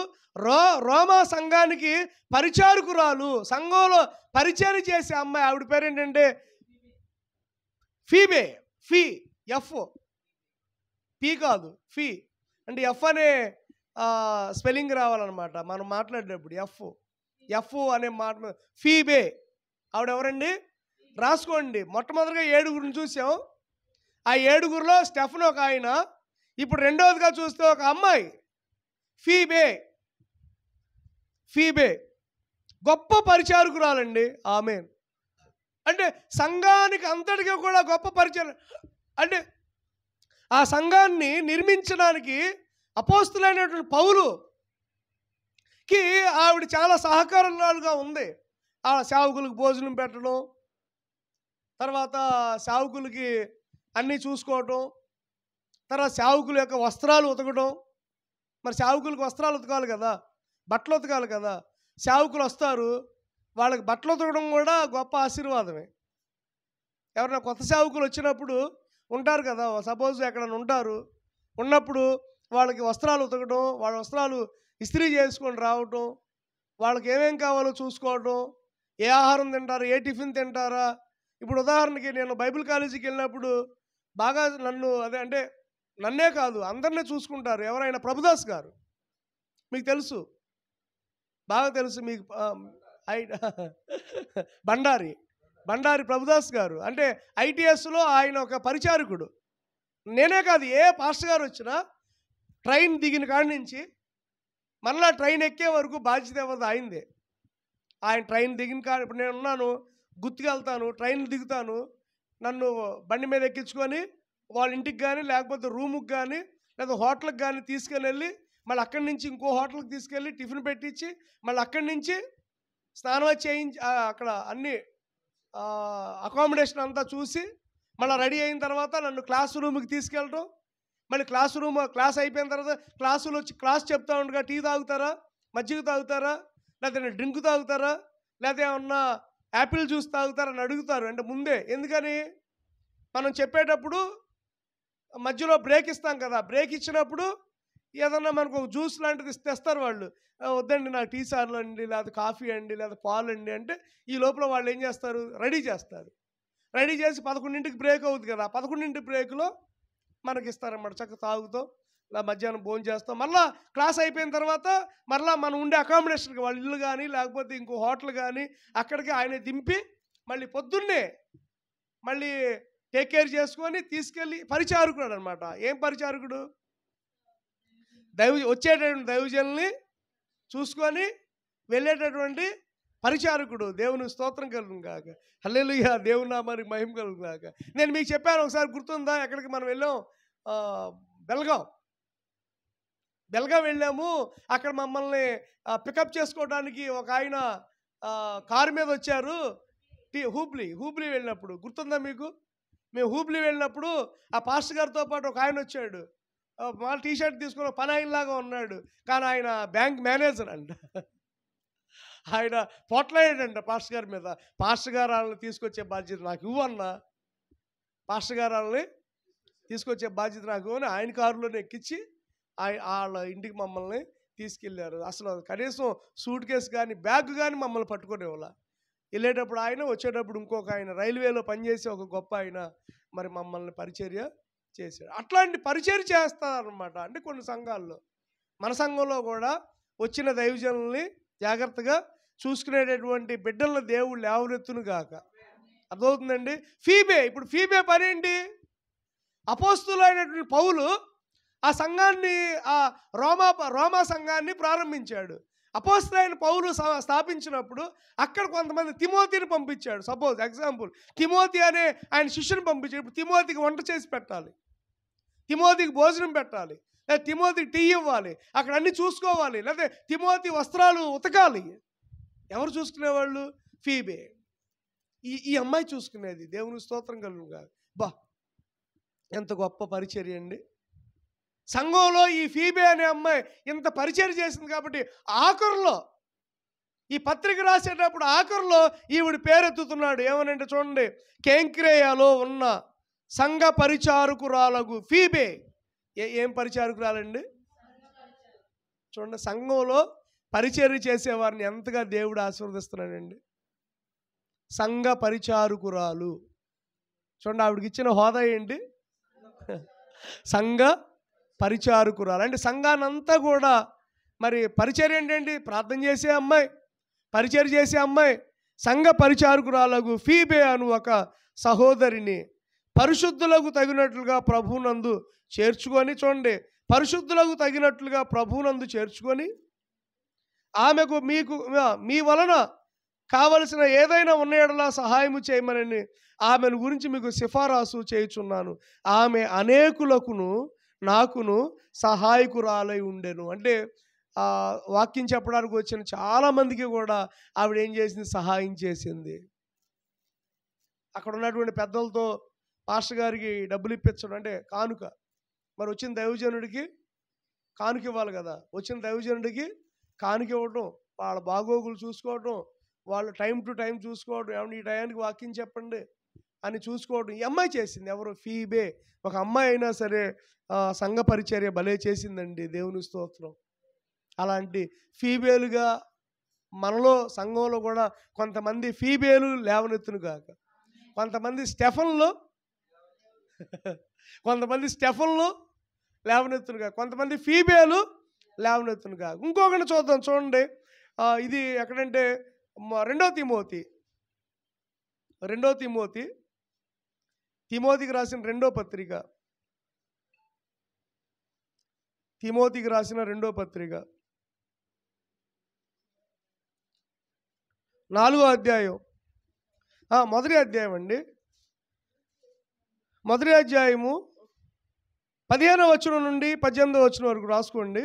రోమా సంఘానికి పరిచారకురాలు, సంఘంలో పరిచయం చేసే అమ్మాయి. ఆవిడ పేరు ఏంటంటే ఫీబే. ఎఫ్, పీ కాదు, ఫీ అంటే ఎఫ్ అనే స్పెల్లింగ్ రావాలన్నమాట మనం మాట్లాడేటప్పుడు. ఎఫ్ అనే మాట. ఫీబే ఆవిడ ఎవరండి? రాసుకోండి. మొట్టమొదటిగా 7గురిని చూసాం. ఆ 7గురిలో స్టెఫెన్ ఒక ఆయన. ఇప్పుడు రెండవదిగా చూస్తే ఒక అమ్మాయి ఫీబే గొప్ప పరిచారకురాలండి. ఆమేన్. అంటే సంఘానికి అంతటిగా కూడా గొప్ప పరిచయం. అంటే ఆ సంఘాన్ని నిర్మించడానికి అపోస్తులైనటువంటి పౌలుకి ఆవిడ చాలా సహకారాలుగా ఉంది. ఆ సేవకులకు భోజనం పెట్టడం, తర్వాత సేవకులకి అన్నీ చూసుకోవటం, తర్వాత సేవకుల యొక్క వస్త్రాలు ఉతకడం. మరి సేవకులకు వస్త్రాలు ఉతకాలి కదా, బట్టలు ఉతకాలి కదా. సేవకులు వస్తారు, వాళ్ళకి బట్టలు ఉతకడం కూడా గొప్ప ఆశీర్వాదమే. ఎవరైనా కొత్త సేవకులు వచ్చినప్పుడు ఉంటారు కదా, సపోజ్ ఎక్కడైనా ఉన్నప్పుడు వాళ్ళకి వస్త్రాలు ఉతకడం, వాళ్ళ వస్త్రాలు ఇస్త్రీ చేసుకొని రావటం, వాళ్ళకి ఏమేం కావాలో చూసుకోవటం, ఏ ఆహారం తింటారు, ఏ టిఫిన్ తింటారా. ఇప్పుడు ఉదాహరణకి నేను బైబిల్ కాలేజీకి వెళ్ళినప్పుడు బాగా నన్నే కాదు అందరినీ చూసుకుంటారు. ఎవరైనా ప్రభుదాస్ గారు, మీకు తెలుసు, బాగా తెలుసు మీకు. బండారి ప్రభుదాస్ గారు అంటే ఐటీఎస్లో ఆయన ఒక పరిచారకుడు. నేనే కాదు, ఏ పాస్టర్ గారు వచ్చినా ట్రైన్ దిగిన కాడి నుంచి మళ్ళా ట్రైన్ ఎక్కే వరకు బాధ్యత ఎవరిది? ఆయనదే. ఆయన ట్రైన్ దిగిన కాడ, ఇప్పుడు నేను ఉన్నాను, గుర్తుకు వెళ్తాను, ట్రైన్ దిగుతాను, నన్ను బండి మీద ఎక్కించుకొని వాళ్ళ ఇంటికి కానీ లేకపోతే రూముకి కానీ లేదా హోటల్కి కానీ తీసుకెళ్ళి మళ్ళీ అక్కడి నుంచి ఇంకో హోటల్కి తీసుకెళ్ళి టిఫిన్ పెట్టించి మళ్ళీ అక్కడి నుంచి స్నానం చేయించి అక్కడ అన్ని అకామిడేషన్ అంతా చూసి మళ్ళీ రెడీ అయిన తర్వాత నన్ను క్లాస్ రూమ్కి తీసుకెళ్ళటం. మళ్ళీ క్లాస్ అయిపోయిన తర్వాత క్లాసులో వచ్చి క్లాస్ చెప్తా ఉండగా టీ తాగుతారా, మజ్జిగ తాగుతారా, లేకపోతే డ్రింక్ తాగుతారా, లేకపోతే ఏమన్నా యాపిల్ జ్యూస్ తాగుతారా అని అడుగుతారు. అంటే ముందే, ఎందుకని మనం చెప్పేటప్పుడు మధ్యలో బ్రేక్ ఇస్తాం కదా, బ్రేక్ ఇచ్చినప్పుడు ఏదన్నా మనకు ఒక జ్యూస్ లాంటిది తెస్తారు వాళ్ళు. వద్దండి నాకు టీ సార్లు అండి, లేదా కాఫీ అండి, లేదా పాలు అండి అంటే ఈ లోపల వాళ్ళు ఏం చేస్తారు, రెడీ చేస్తారు. రెడీ చేసి 11ంటికి బ్రేక్ అవుతుంది కదా, 11ంటి బ్రేక్లో మనకి ఇస్తారన్నమాట. చక్కగా తాగుతాం, మధ్యాహ్నం భోజనం చేస్తాం. మళ్ళీ క్లాస్ అయిపోయిన తర్వాత మళ్ళీ మనం ఉండే అకామిడేషన్కి వాళ్ళ ఇల్లు కానీ లేకపోతే ఇంకో హోటల్ కానీ అక్కడికి ఆయన దింపి మళ్ళీ పొద్దున్నే మళ్ళీ టేక్ కేర్ చేసుకొని తీసుకెళ్ళి పరిచారకుడు అనమాట. ఏం పరిచారకుడు? వచ్చేటటువంటి దైవజనుల్ని చూసుకొని వెళ్ళేటటువంటి పరిచారకుడు. దేవుని స్తోత్రం కలుగును గాక. హల్లెలూయా. దేవుని నామానికి మహిమ కలుగును గాక. నేను మీకు చెప్పాను ఒకసారి, గుర్తుందా? ఎక్కడికి మనం వెళ్ళాం? బెల్గాం వెళ్ళాము. అక్కడ మమ్మల్ని పికప్ చేసుకోవడానికి ఒక ఆయన కారు మీద వచ్చారు. హూబ్లీ వెళ్ళినప్పుడు గుర్తుందా మీకు? మేము హూబ్లీ వెళ్ళినప్పుడు ఆ పాస్టర్ గారితో పాటు ఒక ఆయన వచ్చాడు. వాళ్ళ టీషర్ట్ తీసుకుని పని ఆయనలాగా ఉన్నాడు, కానీ ఆయన బ్యాంక్ మేనేజర్ అంట. ఆయన పొట్లాడాడంట పాస్టర్ గారి మీద. పాస్టర్ గారు వాళ్ళని తీసుకొచ్చే బాధ్యత నాకు ఇవ్వన్నా, పాస్టర్ గారు వాళ్ళని తీసుకొచ్చే బాధ్యత నాకు అని ఆయన కారులోనే ఎక్కించి వాళ్ళ ఇంటికి మమ్మల్ని తీసుకెళ్ళారు. అసలు కనీసం సూట్ కేసు కానీ బ్యాగ్ కానీ మమ్మల్ని పట్టుకునేవాళ్ళ. వెళ్ళేటప్పుడు ఆయన, వచ్చేటప్పుడు ఇంకొక ఆయన, రైల్వేలో పనిచేసే ఒక గొప్ప ఆయన మరి మమ్మల్ని పరిచర్య చేశాడు. అట్లాంటి పరిచర్య చేస్తారనమాట. అంటే కొన్ని సంఘాల్లో, మన సంఘంలో కూడా వచ్చిన దైవజనుల్ని జాగ్రత్తగా చూసుకునేటటువంటి బిడ్డలను దేవుడు లేవనెత్తును గాక. అర్థమవుతుందండి? ఫీబే, ఇప్పుడు ఫీబే పని ఏంటి? అపోస్తులైనటువంటి పౌలు ఆ సంఘాన్ని, ఆ రోమా సంఘాన్ని ప్రారంభించాడు. అపోస్తలుడైన పౌలు స్థాపించినప్పుడు అక్కడ కొంతమంది తిమోతిని పంపించాడు. సపోజ్ ఎగ్జాంపుల్, తిమోతి అనే ఆయన శిష్యుని పంపించాడు. ఇప్పుడు తిమోతికి వంట చేసి పెట్టాలి, తిమోతికి భోజనం పెట్టాలి, లేదా తిమోతికి టీ ఇవ్వాలి, అక్కడ అన్ని చూసుకోవాలి, లేదా తిమోతి వస్త్రాలు ఉతకాలి. ఎవరు చూసుకునేవాళ్ళు? ఫీబే. ఈ అమ్మాయి చూసుకునేది. దేవుని స్తోత్రం కలుగుగా. బా, ఎంత గొప్ప పరిచర్య అండి. సంఘంలో ఈ ఫీబే అనే అమ్మాయి ఇంత పరిచర్య చేసింది కాబట్టి ఆఖరులో, ఈ పత్రిక రాసేటప్పుడు ఆఖరులో ఈవిడ పేరెత్తుతున్నాడు. ఏమనంటే చూడండి, కేంక్రేయాలో ఉన్న సంఘ పరిచారకురాలకు ఫీబే. ఏం పరిచారకురాలండి? చూడండి, సంఘంలో పరిచర్య చేసేవారిని ఎంతగా దేవుడు ఆశీర్వదిస్తున్నాడండి. సంఘ పరిచారకురాలు. చూడండి, ఆవిడకి ఇచ్చిన హోదా ఏంటి? సంఘ పరిచారకురాలు. అంటే సంఘానంతా కూడా మరి పరిచర్య ఏంటండి? ప్రార్థన చేసే అమ్మాయి, పరిచర్య చేసే అమ్మాయి. సంఘ పరిచారకురాలకు ఫీబే అను ఒక సహోదరిని పరిశుద్ధులకు తగినట్లుగా ప్రభువునందు చేర్చుకొని, చూడండి, పరిశుద్ధులకు తగినట్లుగా ప్రభువునందు చేర్చుకొని ఆమెకు మీ వలన కావలసిన ఏదైనా ఉన్న ఎడలా సహాయము చేయమని ఆమెను గురించి మీకు సిఫారసు చేయుచున్నాను. ఆమె అనేకులకును నాకును సహాయకురాలై ఉండెను. అంటే వాక్యం చెప్పడానికి వచ్చిన చాలామందికి కూడా ఆవిడ ఏం చేసింది? సహాయం చేసింది. అక్కడ ఉన్నటువంటి పెద్దలతో పాస్టర్ గారికి డబ్బులు ఇప్పించడం, అంటే కానుక. మరి వచ్చిన దైవజనుడికి కానుక ఇవ్వాలి కదా. వచ్చిన దైవజనుడికి కానుక ఇవ్వడం, వాళ్ళ బాగోగులు చూసుకోవడం, వాళ్ళు టైం టు టైం చూసుకోవడం, ఏమన్నా ఈ టయానికి వాక్యం చెప్పండి అని చూసుకోవడం ఈ అమ్మాయి చేసింది. ఎవరు? ఫీబే. ఒక అమ్మాయి అయినా సరే సంఘ పరిచర్య భలే చేసిందండి. దేవుని స్తోత్రం. అలాంటి ఫీబేలుగా మనలో సంఘంలో కూడా కొంతమంది ఫీబేలు లేవనెత్తును గాక. కొంతమంది స్టెఫన్లు లేవనెత్తును గాక. కొంతమంది ఫీబేలు లేవనెత్తును గాక. ఇంకొకటి చూద్దాం. చూడండి, ఇది ఎక్కడంటే 2 తిమోతి, తిమోతికి రాసిన 2వ పత్రిక, తిమోతికి రాసిన 2వ పత్రిక 4వ అధ్యాయం, మొదటి అధ్యాయం అండి. మొదటి అధ్యాయము 15వ వచనం నుండి 18వ వచనం వరకు రాసుకోండి.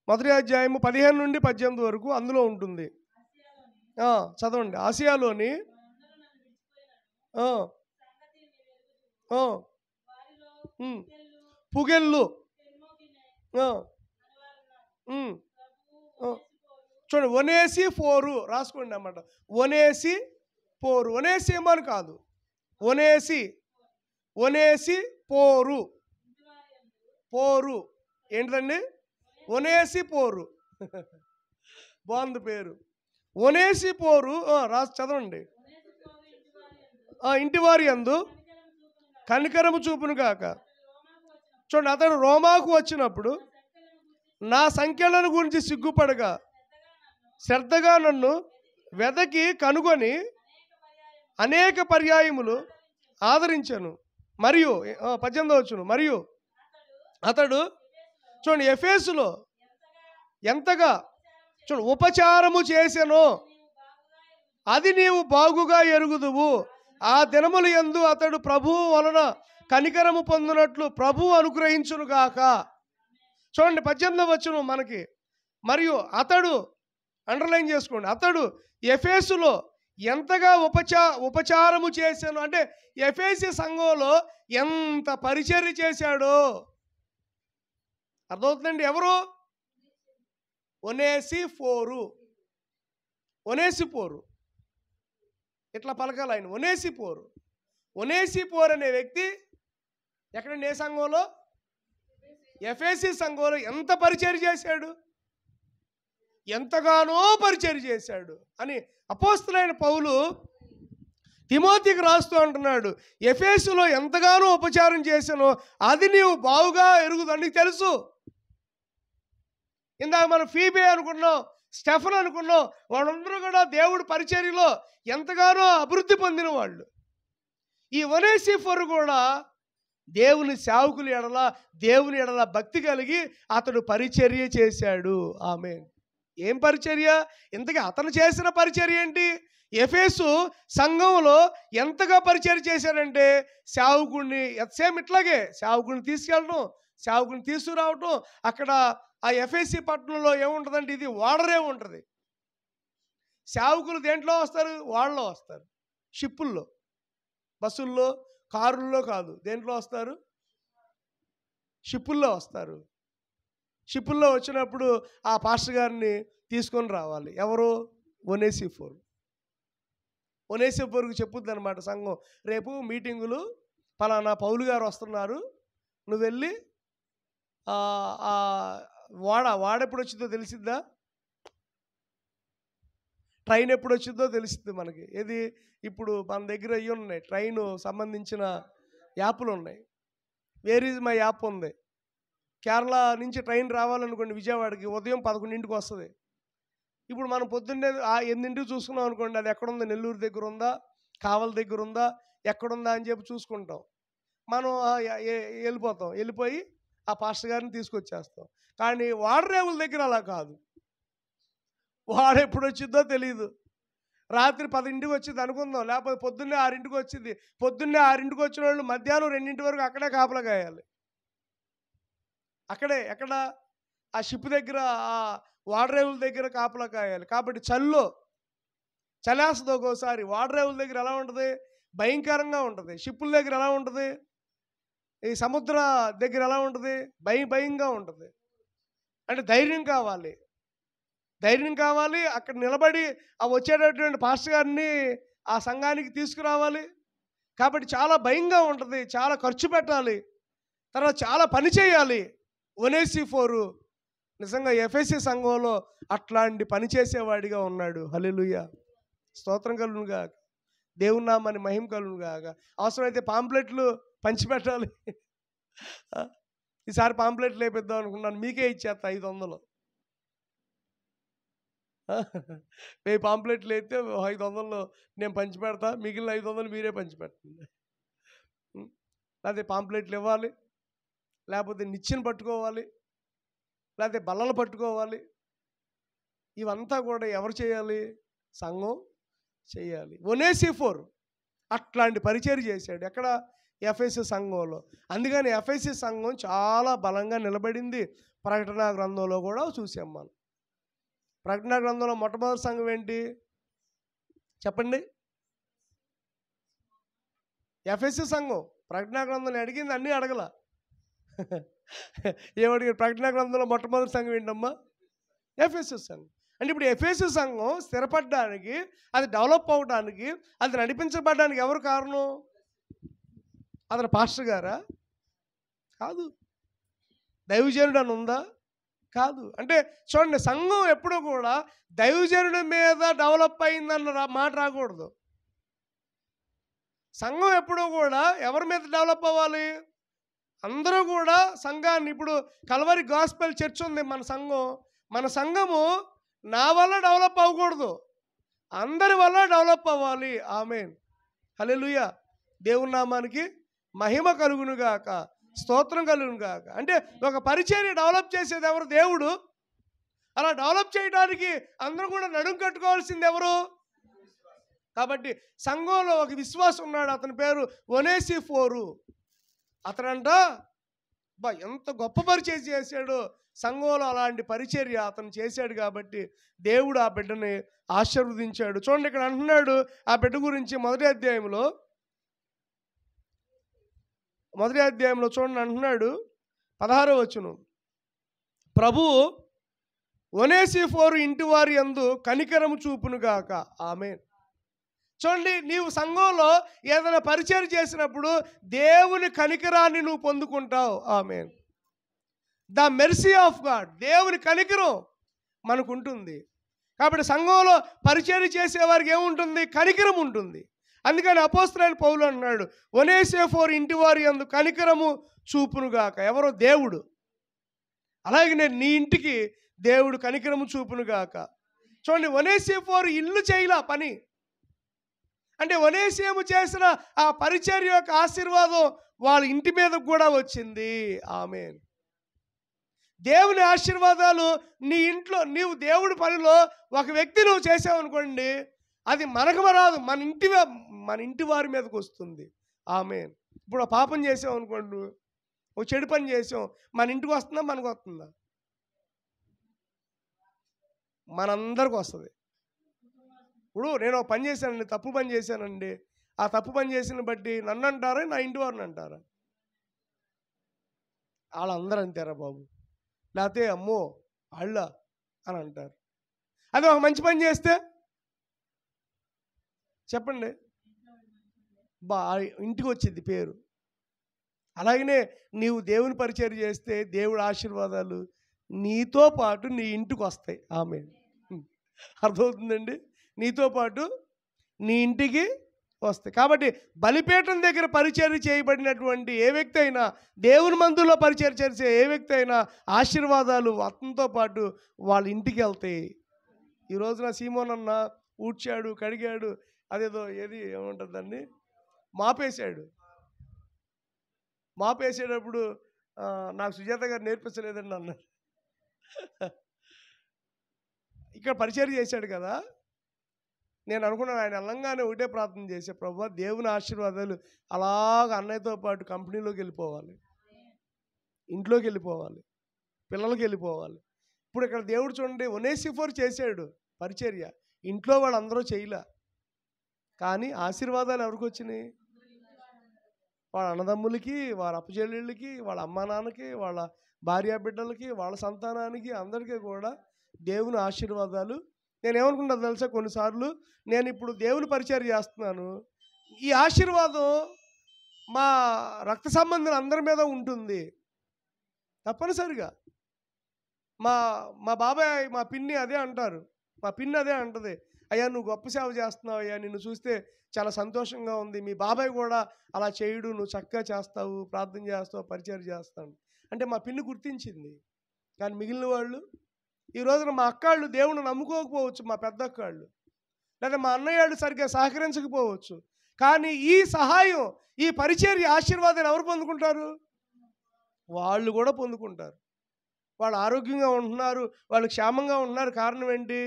మొదటి అధ్యాయము 15 నుండి 18 వరకు అందులో ఉంటుంది. చదవండి. ఆసియాలోని పుగెళ్ళు, చూడండి, ఒనేసిఫోరు రాసుకోండి అన్నమాట. ఒనేసిఫోరు, ఒనేసిమని కాదు, ఒనేసిఫోరు. పోరు ఏంటిదండి? ఒనేసిఫోరు. బాగుంది పేరు, ఒనేసిఫోరు. రాసి చదవండి. ఇంటివారి యందు కనికరము చూపును గాక. చూడండి, అతడు రోమాకు వచ్చినప్పుడు నా సంఖ్యలను గురించి సిగ్గుపడగా శ్రద్ధగా నన్ను వెదకి కనుగొని అనేక పర్యాయములు ఆదరించాను. మరియు 18వ వచనం, మరియు అతడు చూడండి ఎఫెసులో ఎంతగా చూడు ఉపచారము చేసెనో అది నీవు బాగుగా ఎరుగుదువు. ఆ దినముల యందు అతడు ప్రభువు వలన కనికరము పొందినట్లు ప్రభువు అనుగ్రహించును గాక. చూడండి 18వ వచనం మనకి, మరియు అతడు అండర్లైన్ చేసుకోండి, అతడు ఎఫెసులో ఎంతగా ఉపచారము చేశాను అంటే ఎఫెసు సంఘంలో ఎంత పరిచర్య చేశాడో అర్థమవుతుందండి. ఎవరు? ఒనేసిఫోరు. ఒనేసిఫోరు ఇట్లా పలకాలి ఆయన, ఒనేసిఫోరు. ఒనేసిఫోరు అనే వ్యక్తి ఎక్కడండి? ఏ సంఘంలో? ఎఫెసు సంఘంలో ఎంత పరిచర్య చేశాడు, ఎంతగానో పరిచర్య చేశాడు అని అపోస్తలుడైన పౌలు తిమోతికి రాస్తూ అంటున్నాడు, ఎఫెసులో ఎంతగానో ఉపచారం చేశానో అది నీవు బావుగా ఎరుగుదు. నీకు తెలుసు. ఇందాక మనం ఫీబే అనుకున్నాం, స్టెఫన్ అనుకున్నాం, వాళ్ళందరూ కూడా దేవుడి పరిచర్యలో ఎంతగానో అభివృద్ధి పొందిన వాళ్ళు. ఈ ఒనేసిఫోరు కూడా దేవుని సేవకుల ఎడల, దేవుని ఎడల భక్తి కలిగి అతడు పరిచర్య చేశాడు. ఆమేన్. ఏం పరిచర్య? ఇంతకీ అతను చేసిన పరిచర్య ఏంటి? ఎఫెసు సంఘంలో ఎంతగా పరిచర్య చేశాడంటే సేవకుడిని సేమ్ ఇట్లాగే సేవకుడిని తీసుకెళ్ళడం, సేవకుడిని తీసుకురావటం. అక్కడ ఆ ఎఫెసు పట్టణంలో ఏముంటుందంటే ఇది ఓడరే ఉంటుంది. సేవకులు దేంట్లో వస్తారు? వాళ్ళలో వస్తారు, షిప్పుల్లో, బస్సుల్లో, కారుల్లో కాదు. దేంట్లో వస్తారు? షిప్పుల్లో వస్తారు. షిప్పుల్లో వచ్చినప్పుడు ఆ పాస్టర్ గారిని తీసుకొని రావాలి. ఎవరు? ఒనేసిఫోరు. ఒనేసిఫోరుకు చెప్పుద్ది అనమాట సంఘం, రేపు మీటింగులు పలానా పౌలు గారు వస్తున్నారు, నువ్వు వెళ్ళి వాడ ఎప్పుడు వచ్చిందో తెలిసిద్దా, ట్రైన్ ఎప్పుడు వచ్చిందో తెలిసిద్ది మనకి. ఏది ఇప్పుడు మన దగ్గర అయ్యి ఉన్నాయి, ట్రైన్ సంబంధించిన యాప్లు ఉన్నాయి. వేర్ ఈజ్ మై యాప్ ఉంది. కేరళ నుంచి ట్రైన్ రావాలనుకోండి విజయవాడకి, ఉదయం 11ంటికి వస్తుంది. ఇప్పుడు మనం పొద్దున్నే 8ంటికి చూసుకున్నాం అనుకోండి, అది ఎక్కడుందో, నెల్లూరు దగ్గర ఉందా, కావల దగ్గర ఉందా, ఎక్కడుందా అని చెప్పి చూసుకుంటాం. మనం వెళ్ళిపోతాం, వెళ్ళిపోయి ఆ పాస్టర్ గారిని తీసుకొచ్చేస్తాం. కానీ వాడరేవుల దగ్గర అలా కాదు. వాడు ఎప్పుడు వచ్చిందో తెలియదు. రాత్రి 10ంటికి వచ్చింది అనుకుందాం, లేకపోతే పొద్దున్నే 6ంటికి వచ్చింది. పొద్దున్నే 6ంటికి వచ్చిన వాళ్ళు మధ్యాహ్నం 2ంటి వరకు అక్కడే కాపలా కాయాలి. అక్కడే ఎక్కడ? ఆ షిప్ దగ్గర, ఆ వాడరేవుల దగ్గర కాపలా కాయాలి. కాబట్టి చలేస్తుంది ఒక్కోసారి. వాడరేవుల దగ్గర ఎలా ఉంటుంది? భయంకరంగా ఉంటుంది. షిప్పుల దగ్గర ఎలా ఉంటుంది? ఈ సముద్ర దగ్గర ఎలా ఉంటుంది? భయంగా ఉంటుంది. అంటే ధైర్యం కావాలి, ధైర్యం కావాలి. అక్కడ నిలబడి ఆ వచ్చేటటువంటి పాస్టర్ గారిని ఆ సంఘానికి తీసుకురావాలి. కాబట్టి చాలా భయంగా ఉంటుంది, చాలా ఖర్చు పెట్టాలి, తర్వాత చాలా పని చేయాలి. ఒనేసిఫోరు నిజంగా ఎఫెసు సంఘంలో అట్లాంటి పని చేసేవాడిగా ఉన్నాడు. హల్లెలూయా, స్తోత్రం కలుగునుగా, దేవుని నామాన్ని మహిమ కలుగునుగా. అవసరమైతే పాంప్లెట్లు పంచిపెట్టాలి. ఈసారి పాంప్లెట్లు వేపిద్దాం అనుకున్నాను, మీకే ఇచ్చేస్తా 500. 1000 పాంప్లెట్లు అయితే 500 నేను పంచిపెడతా, మిగిలిన 500 మీరే పంచిపెట్టండి. లేకపోతే పాంప్లెట్లు ఇవ్వాలి, లేకపోతే నిచ్చెన పట్టుకోవాలి, లేకపోతే బల్లలు పట్టుకోవాలి. ఇవంతా కూడా ఎవరు చేయాలి? సంఘం చేయాలి. ఒనేసిఫోరు అట్లాంటి పరిచర్య చేశాడు. ఎక్కడ? ఎఫెసు సంఘంలో. అందుకని ఎఫెసు సంఘం చాలా బలంగా నిలబడింది. ప్రకటన గ్రంథంలో కూడా చూసాం మనం. ప్రకటన గ్రంథంలో మొట్టమొదటి సంఘం ఏంటి చెప్పండి? ఎఫెసు సంఘం. ప్రకటన గ్రంథంలో అడిగింది అన్నీ అడగల. ఏమడిగారు? ప్రకటన గ్రంథంలో మొట్టమొదటి సంఘం ఏంటమ్మా? ఎఫెసు సంఘం. అంటే ఇప్పుడు ఎఫెసు సంఘం స్థిరపడడానికి, అది డెవలప్ అవ్వడానికి, అది నడిపించబడడానికి ఎవరు కారణం? అతను పాస్టర్ గారా? కాదు. దైవజనుడు అని ఉందా? కాదు. అంటే చూడండి, సంఘం ఎప్పుడూ కూడా దైవజనుడి మీద డెవలప్ అయిందన్న మాట రాకూడదు. సంఘం ఎప్పుడూ కూడా ఎవరి మీద డెవలప్ అవ్వాలి? అందరూ కూడా సంఘాన్ని, ఇప్పుడు కల్వరి గాస్పెల్ చర్చ్ ఉంది మన సంఘము నా వల్ల డెవలప్ అవ్వకూడదు, అందరి వల్ల డెవలప్ అవ్వాలి. ఆమేన్, హల్లెలూయా. దేవుని నామానికి మహిమ కలుగునుగాక, స్తోత్రం కలుగునుగాక. అంటే ఒక పరిచర్య డెవలప్ చేసేది ఎవరు? దేవుడు. అలా డెవలప్ చేయడానికి అందరూ కూడా నడుం కట్టుకోవాల్సింది ఎవరు? కాబట్టి సంఘంలో ఒక విశ్వాసం ఉన్నాడు, అతని పేరు ఒనేసిఫోరు. అతనంట ఎంత గొప్ప పరిచర్య చేశాడు సంఘంలో. అలాంటి పరిచర్య అతను చేశాడు కాబట్టి దేవుడు ఆ బిడ్డని ఆశీర్వదించాడు. చూడండి, ఇక్కడ అంటున్నాడు ఆ బిడ్డ గురించి మొదటి అధ్యాయంలో చూడండి, అంటున్నాడు 16వ వచనం, ప్రభువు ఒనేసిఫోరు ఇంటి వారి యందు కనికరము చూపునుగాక. ఆమేన్. చూడండి, నీవు సంఘంలో ఏదైనా పరిచయం చేసినప్పుడు దేవుని కనికరాన్ని నువ్వు పొందుకుంటావు. ఆమేన్. ద మెర్సీ ఆఫ్ గాడ్, దేవుని కనికరం మనకు ఉంటుంది. కాబట్టి సంఘంలో పరిచయం చేసేవారికి ఏముంటుంది? కనికరం ఉంటుంది. అందుకని అపోస్తలుడైన పౌలు అన్నాడు, ఒనేసిఫోరు ఇంటి వారి యందు కనికరము చూపునుగాక. ఎవరో? దేవుడు. అలాగే నేను నీ ఇంటికి దేవుడు కనికరము చూపునుగాక. చూడండి, ఒనేసిఫోరు ఇల్లు చేయలా పని. అంటే ఒనేసిము చేసిన ఆ పరిచర్య యొక్క ఆశీర్వాదం వాళ్ళ ఇంటి మీద కూడా వచ్చింది. ఆమేన్. దేవుని ఆశీర్వాదాలు నీ ఇంట్లో, నీవు దేవుడి పనిలో ఒక వ్యక్తి నువ్వు చేసావనుకోండి, అది మనకు రాదు, మన ఇంటి వారి మీదకి వస్తుంది. ఆమేన్. ఇప్పుడు పాపం చేసావు అనుకోండి, ఒక చెడు పని చేసాం, మన ఇంటికి వస్తుందా? మనకు వస్తుందా? మనందరికి వస్తుంది. ఇప్పుడు నేను ఒక పని చేశానండి, తప్పు పని చేశానండి, ఆ తప్పు పని చేసిన బట్టి నన్ను అంటారా, నా ఇంటి వారిని అంటారా? వాళ్ళందరూ అంటారా బాబు, లేకపోతే అమ్మో వాళ్ళ అని అంటారు. అది ఒక మంచి పని చేస్తే చెప్పండి, ఇంటికి వచ్చింది పేరు. అలాగనే నీవు దేవుని పరిచర్య చేస్తే దేవుడి ఆశీర్వాదాలు నీతో పాటు నీ ఇంటికి వస్తాయి. ఆమేన్. అర్థమవుతుందండి? నీతో పాటు నీ ఇంటికి వస్తాయి. కాబట్టి బలిపీఠం దగ్గర పరిచర్య చేయబడినటువంటి ఏ వ్యక్తి అయినా, దేవుని మందిరంలో పరిచర్య చేసే ఏ వ్యక్తి అయినా ఆశీర్వాదాలు అతనితో పాటు వాళ్ళ ఇంటికి వెళ్తాయి. ఈ రోజున సీమోన్ అన్న ఊడ్చాడు, కడిగాడు, అదేదో ఏముంటుంది దాన్ని మాపేసేటప్పుడు నాకు సుజాత గారు నేర్పించలేదండి అన్నారు. ఇక్కడ పరిచర్య చేశాడు కదా, నేను అనుకున్నాను ఆయన వెళ్ళంగానే ఒకటే ప్రార్థన చేసే, ప్రభువా దేవుని ఆశీర్వాదాలు అలాగ అన్నయ్యతో పాటు కంపెనీలోకి వెళ్ళిపోవాలి, ఇంట్లోకి వెళ్ళిపోవాలి, పిల్లలకి వెళ్ళిపోవాలి. ఇప్పుడు ఇక్కడ దేవుడు చూడండి, ఒనేసిఫోరు చేశాడు పరిచర్య, ఇంట్లో వాళ్ళందరూ చేయలే, కానీ ఆశీర్వాదాలు ఎవరికి వచ్చినాయి? వాళ్ళ అన్నదమ్ములకి, వాళ్ళ అప్పచెల్లెళ్ళకి, వాళ్ళ అమ్మా నాన్నకి, వాళ్ళ భార్యా బిడ్డలకి, వాళ్ళ సంతానానికి, అందరికీ కూడా దేవుని ఆశీర్వాదాలు. నేనేమనుకుంటాను తెలుసా, కొన్నిసార్లు నేను ఇప్పుడు దేవుని పరిచర్య చేస్తున్నాను, ఈ ఆశీర్వాదం మా రక్త సంబంధులు అందరి మీద ఉంటుంది తప్పనిసరిగా. మా బాబాయ్, మా పిన్ని అదే అంటారు, మా పిన్ని అదే అంటది, అయ్యా నువ్వు గొప్ప సేవ చేస్తున్నావు అయ్యా, నిన్ను చూస్తే చాలా సంతోషంగా ఉంది, మీ బాబాయ్ కూడా అలా చేయడు, నువ్వు చక్కగా చేస్తావు, ప్రార్థన చేస్తావు, పరిచర్య చేస్తాను అంటే మా పిన్ని గుర్తించింది. కానీ మిగిలిన వాళ్ళు, ఈ రోజున మా అక్కాళ్ళు దేవుని నమ్ముకోకపోవచ్చు, మా పెద్ద అక్కాళ్ళు, లేదా మా అన్నయ్యాళ్ళు సరిగ్గా సహకరించకపోవచ్చు, కానీ ఈ సహాయం, ఈ పరిచర్య ఆశీర్వాదాలు ఎవరు పొందుకుంటారు? వాళ్ళు కూడా పొందుకుంటారు. వాళ్ళు ఆరోగ్యంగా ఉంటున్నారు, వాళ్ళు క్షేమంగా ఉంటున్నారు. కారణం ఏంటి?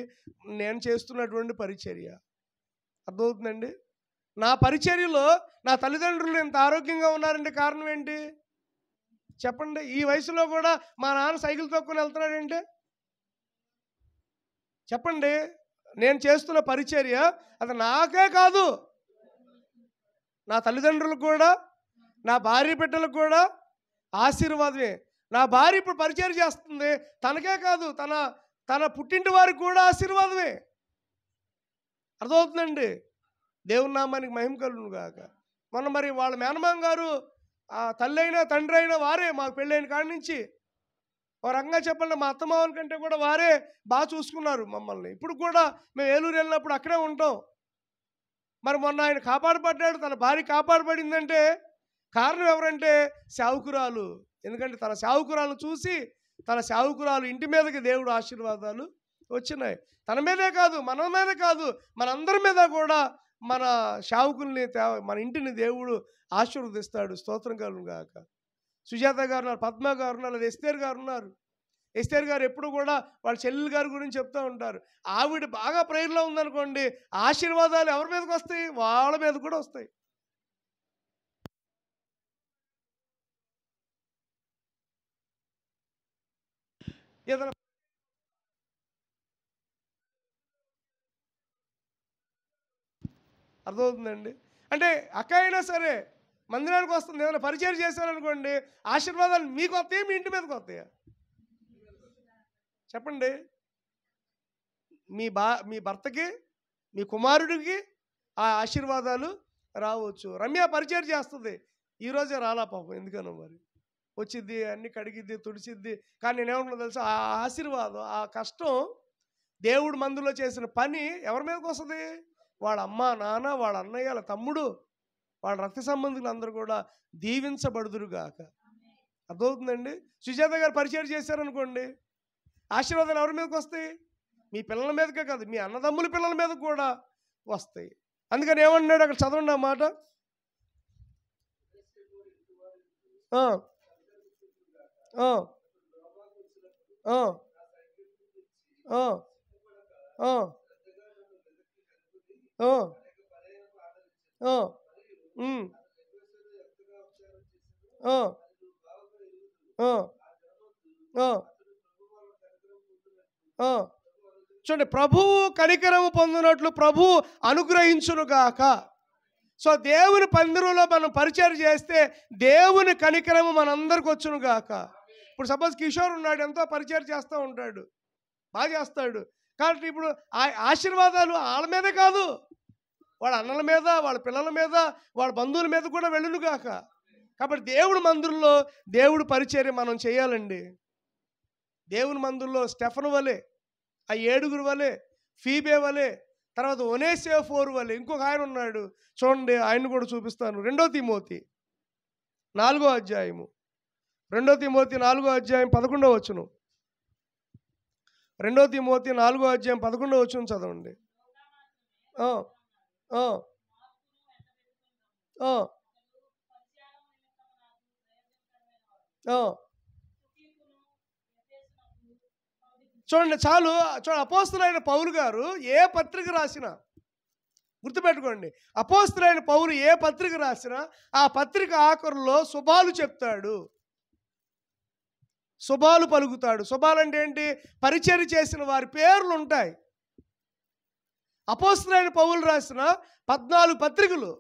నేను చేస్తున్నటువంటి పరిచర్య. అర్థమవుతుందండి? నా పరిచర్యలో నా తల్లిదండ్రులు ఎంత ఆరోగ్యంగా ఉన్నారంటే కారణం ఏంటి చెప్పండి? ఈ వయసులో కూడా మా నాన్న సైకిల్ తొక్కుని వెళ్తున్నాడంటే చెప్పండి, నేను చేస్తున్న పరిచర్య అది నాకే కాదు, నా తల్లిదండ్రులకు కూడా, నా భార్య బిడ్డలకు కూడా ఆశీర్వాదమే. నా భార్య ఇప్పుడు పరిచర్య చేస్తుంది, తనకే కాదు, తన పుట్టింటి వారికి కూడా ఆశీర్వాదమే. అర్థమవుతుందండి? దేవుని నామానికి మహిమ కలుగును గాక. మొన్న మరి వాళ్ళ మేనమామ గారు తల్లి అయినా తండ్రి అయినా వారే, మాకు పెళ్ళైన కాడి నుంచి ఒక రకంగా చెప్పండి, మా అత్తమామల కంటే కూడా వారే బాగా చూసుకున్నారు మమ్మల్ని. ఇప్పుడు కూడా మేము ఏలూరు వెళ్ళినప్పుడు అక్కడే ఉంటాం. మరి మొన్న ఆయన కాపాడబడ్డాడు, తన భార్య కాపాడబడిందంటే కారణం ఎవరంటే సేవకురాలు. ఎందుకంటే తన సేవకురాలను చూసి, తన సేవకురాలు ఇంటి మీదకి దేవుడు ఆశీర్వాదాలు వచ్చినాయి. తన మీదే కాదు, మన మీద కాదు, మనందరి మీద కూడా మన సేవకుల్ని మన ఇంటిని దేవుడు ఆశీర్వదిస్తాడు. స్తోత్రం కలుగును గాక. సుజాత గారు ఉన్నారు, పద్మ గారు ఉన్నారు, లేదా ఎస్తేర్ గారు ఉన్నారు. ఎస్తేర్ గారు ఎప్పుడు కూడా వాళ్ళ చెల్లెలు గారి గురించి చెప్తూ ఉంటారు. ఆవిడ బాగా ప్రేయర్లో ఉందనుకోండి, ఆశీర్వాదాలు ఎవరి మీదకి వస్తాయి? వాళ్ళ మీద కూడా వస్తాయి. ఏదైనా అర్థమవుతుందండి? అంటే అక్క అయినా సరే మందిరానికి వస్తుంది, ఏదైనా పరిచయం చేశారనుకోండి, ఆశీర్వాదాలు మీకు వస్తాయి, మీ ఇంటి మీదకి వస్తాయా? చెప్పండి. మీ భర్తకి, మీ కుమారుడికి ఆ ఆశీర్వాదాలు రావచ్చు. రమ్య పరిచయం చేస్తుంది, ఈరోజే రాలా పాపం, ఎందుకనో మరి. వచ్చిద్ది, అన్ని కడిగిద్ది, తుడిచిద్ది. కానీ నేనేమన్నా తెలుసా, ఆ ఆశీర్వాదం, ఆ కష్టం, దేవుడు మందులో చేసిన పని ఎవరి మీదకి వస్తుంది? వాళ్ళ అమ్మ, నాన్న, వాళ్ళ అన్నయ్య, వాళ్ళ తమ్ముడు, వాళ్ళ రక్త సంబంధులు అందరూ కూడా దీవించబడుదురుగాక. అర్థమవుతుందండి? సుజాత గారు పరిచయం చేశారనుకోండి, ఆశీర్వాదాలు ఎవరి మీదకి వస్తాయి? మీ పిల్లల మీదకే కాదు, మీ అన్నదమ్ముల పిల్లల మీద కూడా వస్తాయి. అందుకని ఏమన్నాడు అక్కడ, చదవండి ఆ మాట. చూడండి, ప్రభువు కనికరము పొందినట్లు ప్రభు అనుగ్రహించునుగాక. సో దేవుని పందిరులో మనం పరిచయం చేస్తే దేవుని కనికరము మనందరికి వచ్చునుగాక. ఇప్పుడు సపోజ్ కిషోర్ ఉన్నాడు, ఎంతో పరిచయం చేస్తూ ఉంటాడు, బాగా చేస్తాడు. కాబట్టి ఇప్పుడు ఆ ఆశీర్వాదాలు వాళ్ళ మీదే కాదు, వాళ్ళ అన్నల మీద, వాళ్ళ పిల్లల మీద, వాళ్ళ బంధువుల మీద కూడా వెళ్ళునుగాక. కాబట్టి దేవుని మందిరంలో దేవుడు పరిచర్య మనం చేయాలండి. దేవుని మందిరంలో స్టెఫను వలె, ఆ 7 వలె, ఫీబే వలె, తర్వాత ఒనేసిఫోరు వలె ఇంకొక ఆయన ఉన్నాడు, చూడండి, ఆయన కూడా చూపిస్తాను. 2 తిమోతి 4వ అధ్యాయము, 2 తిమోతి 4వ అధ్యాయం 11వ వచనం. 2 తిమోతి 4వ అధ్యాయం 11వ వచనం చదవండి. చూడండి, చాలు. చూడండి, అపోస్తలుడైన పౌలు గారు ఏ పత్రిక రాసినా, గుర్తుపెట్టుకోండి, అపోస్తలుడైన పౌలు ఏ పత్రిక రాసినా ఆ పత్రిక ఆఖరులో శుభాలు చెప్తాడు, శుభాలు పలుకుతాడు. శుభాలు అంటే ఏంటి? పరిచర్య చేసిన వారి పేర్లు ఉంటాయి. అపోస్తలుడైన పౌలు రాసిన 14 పత్రికలు,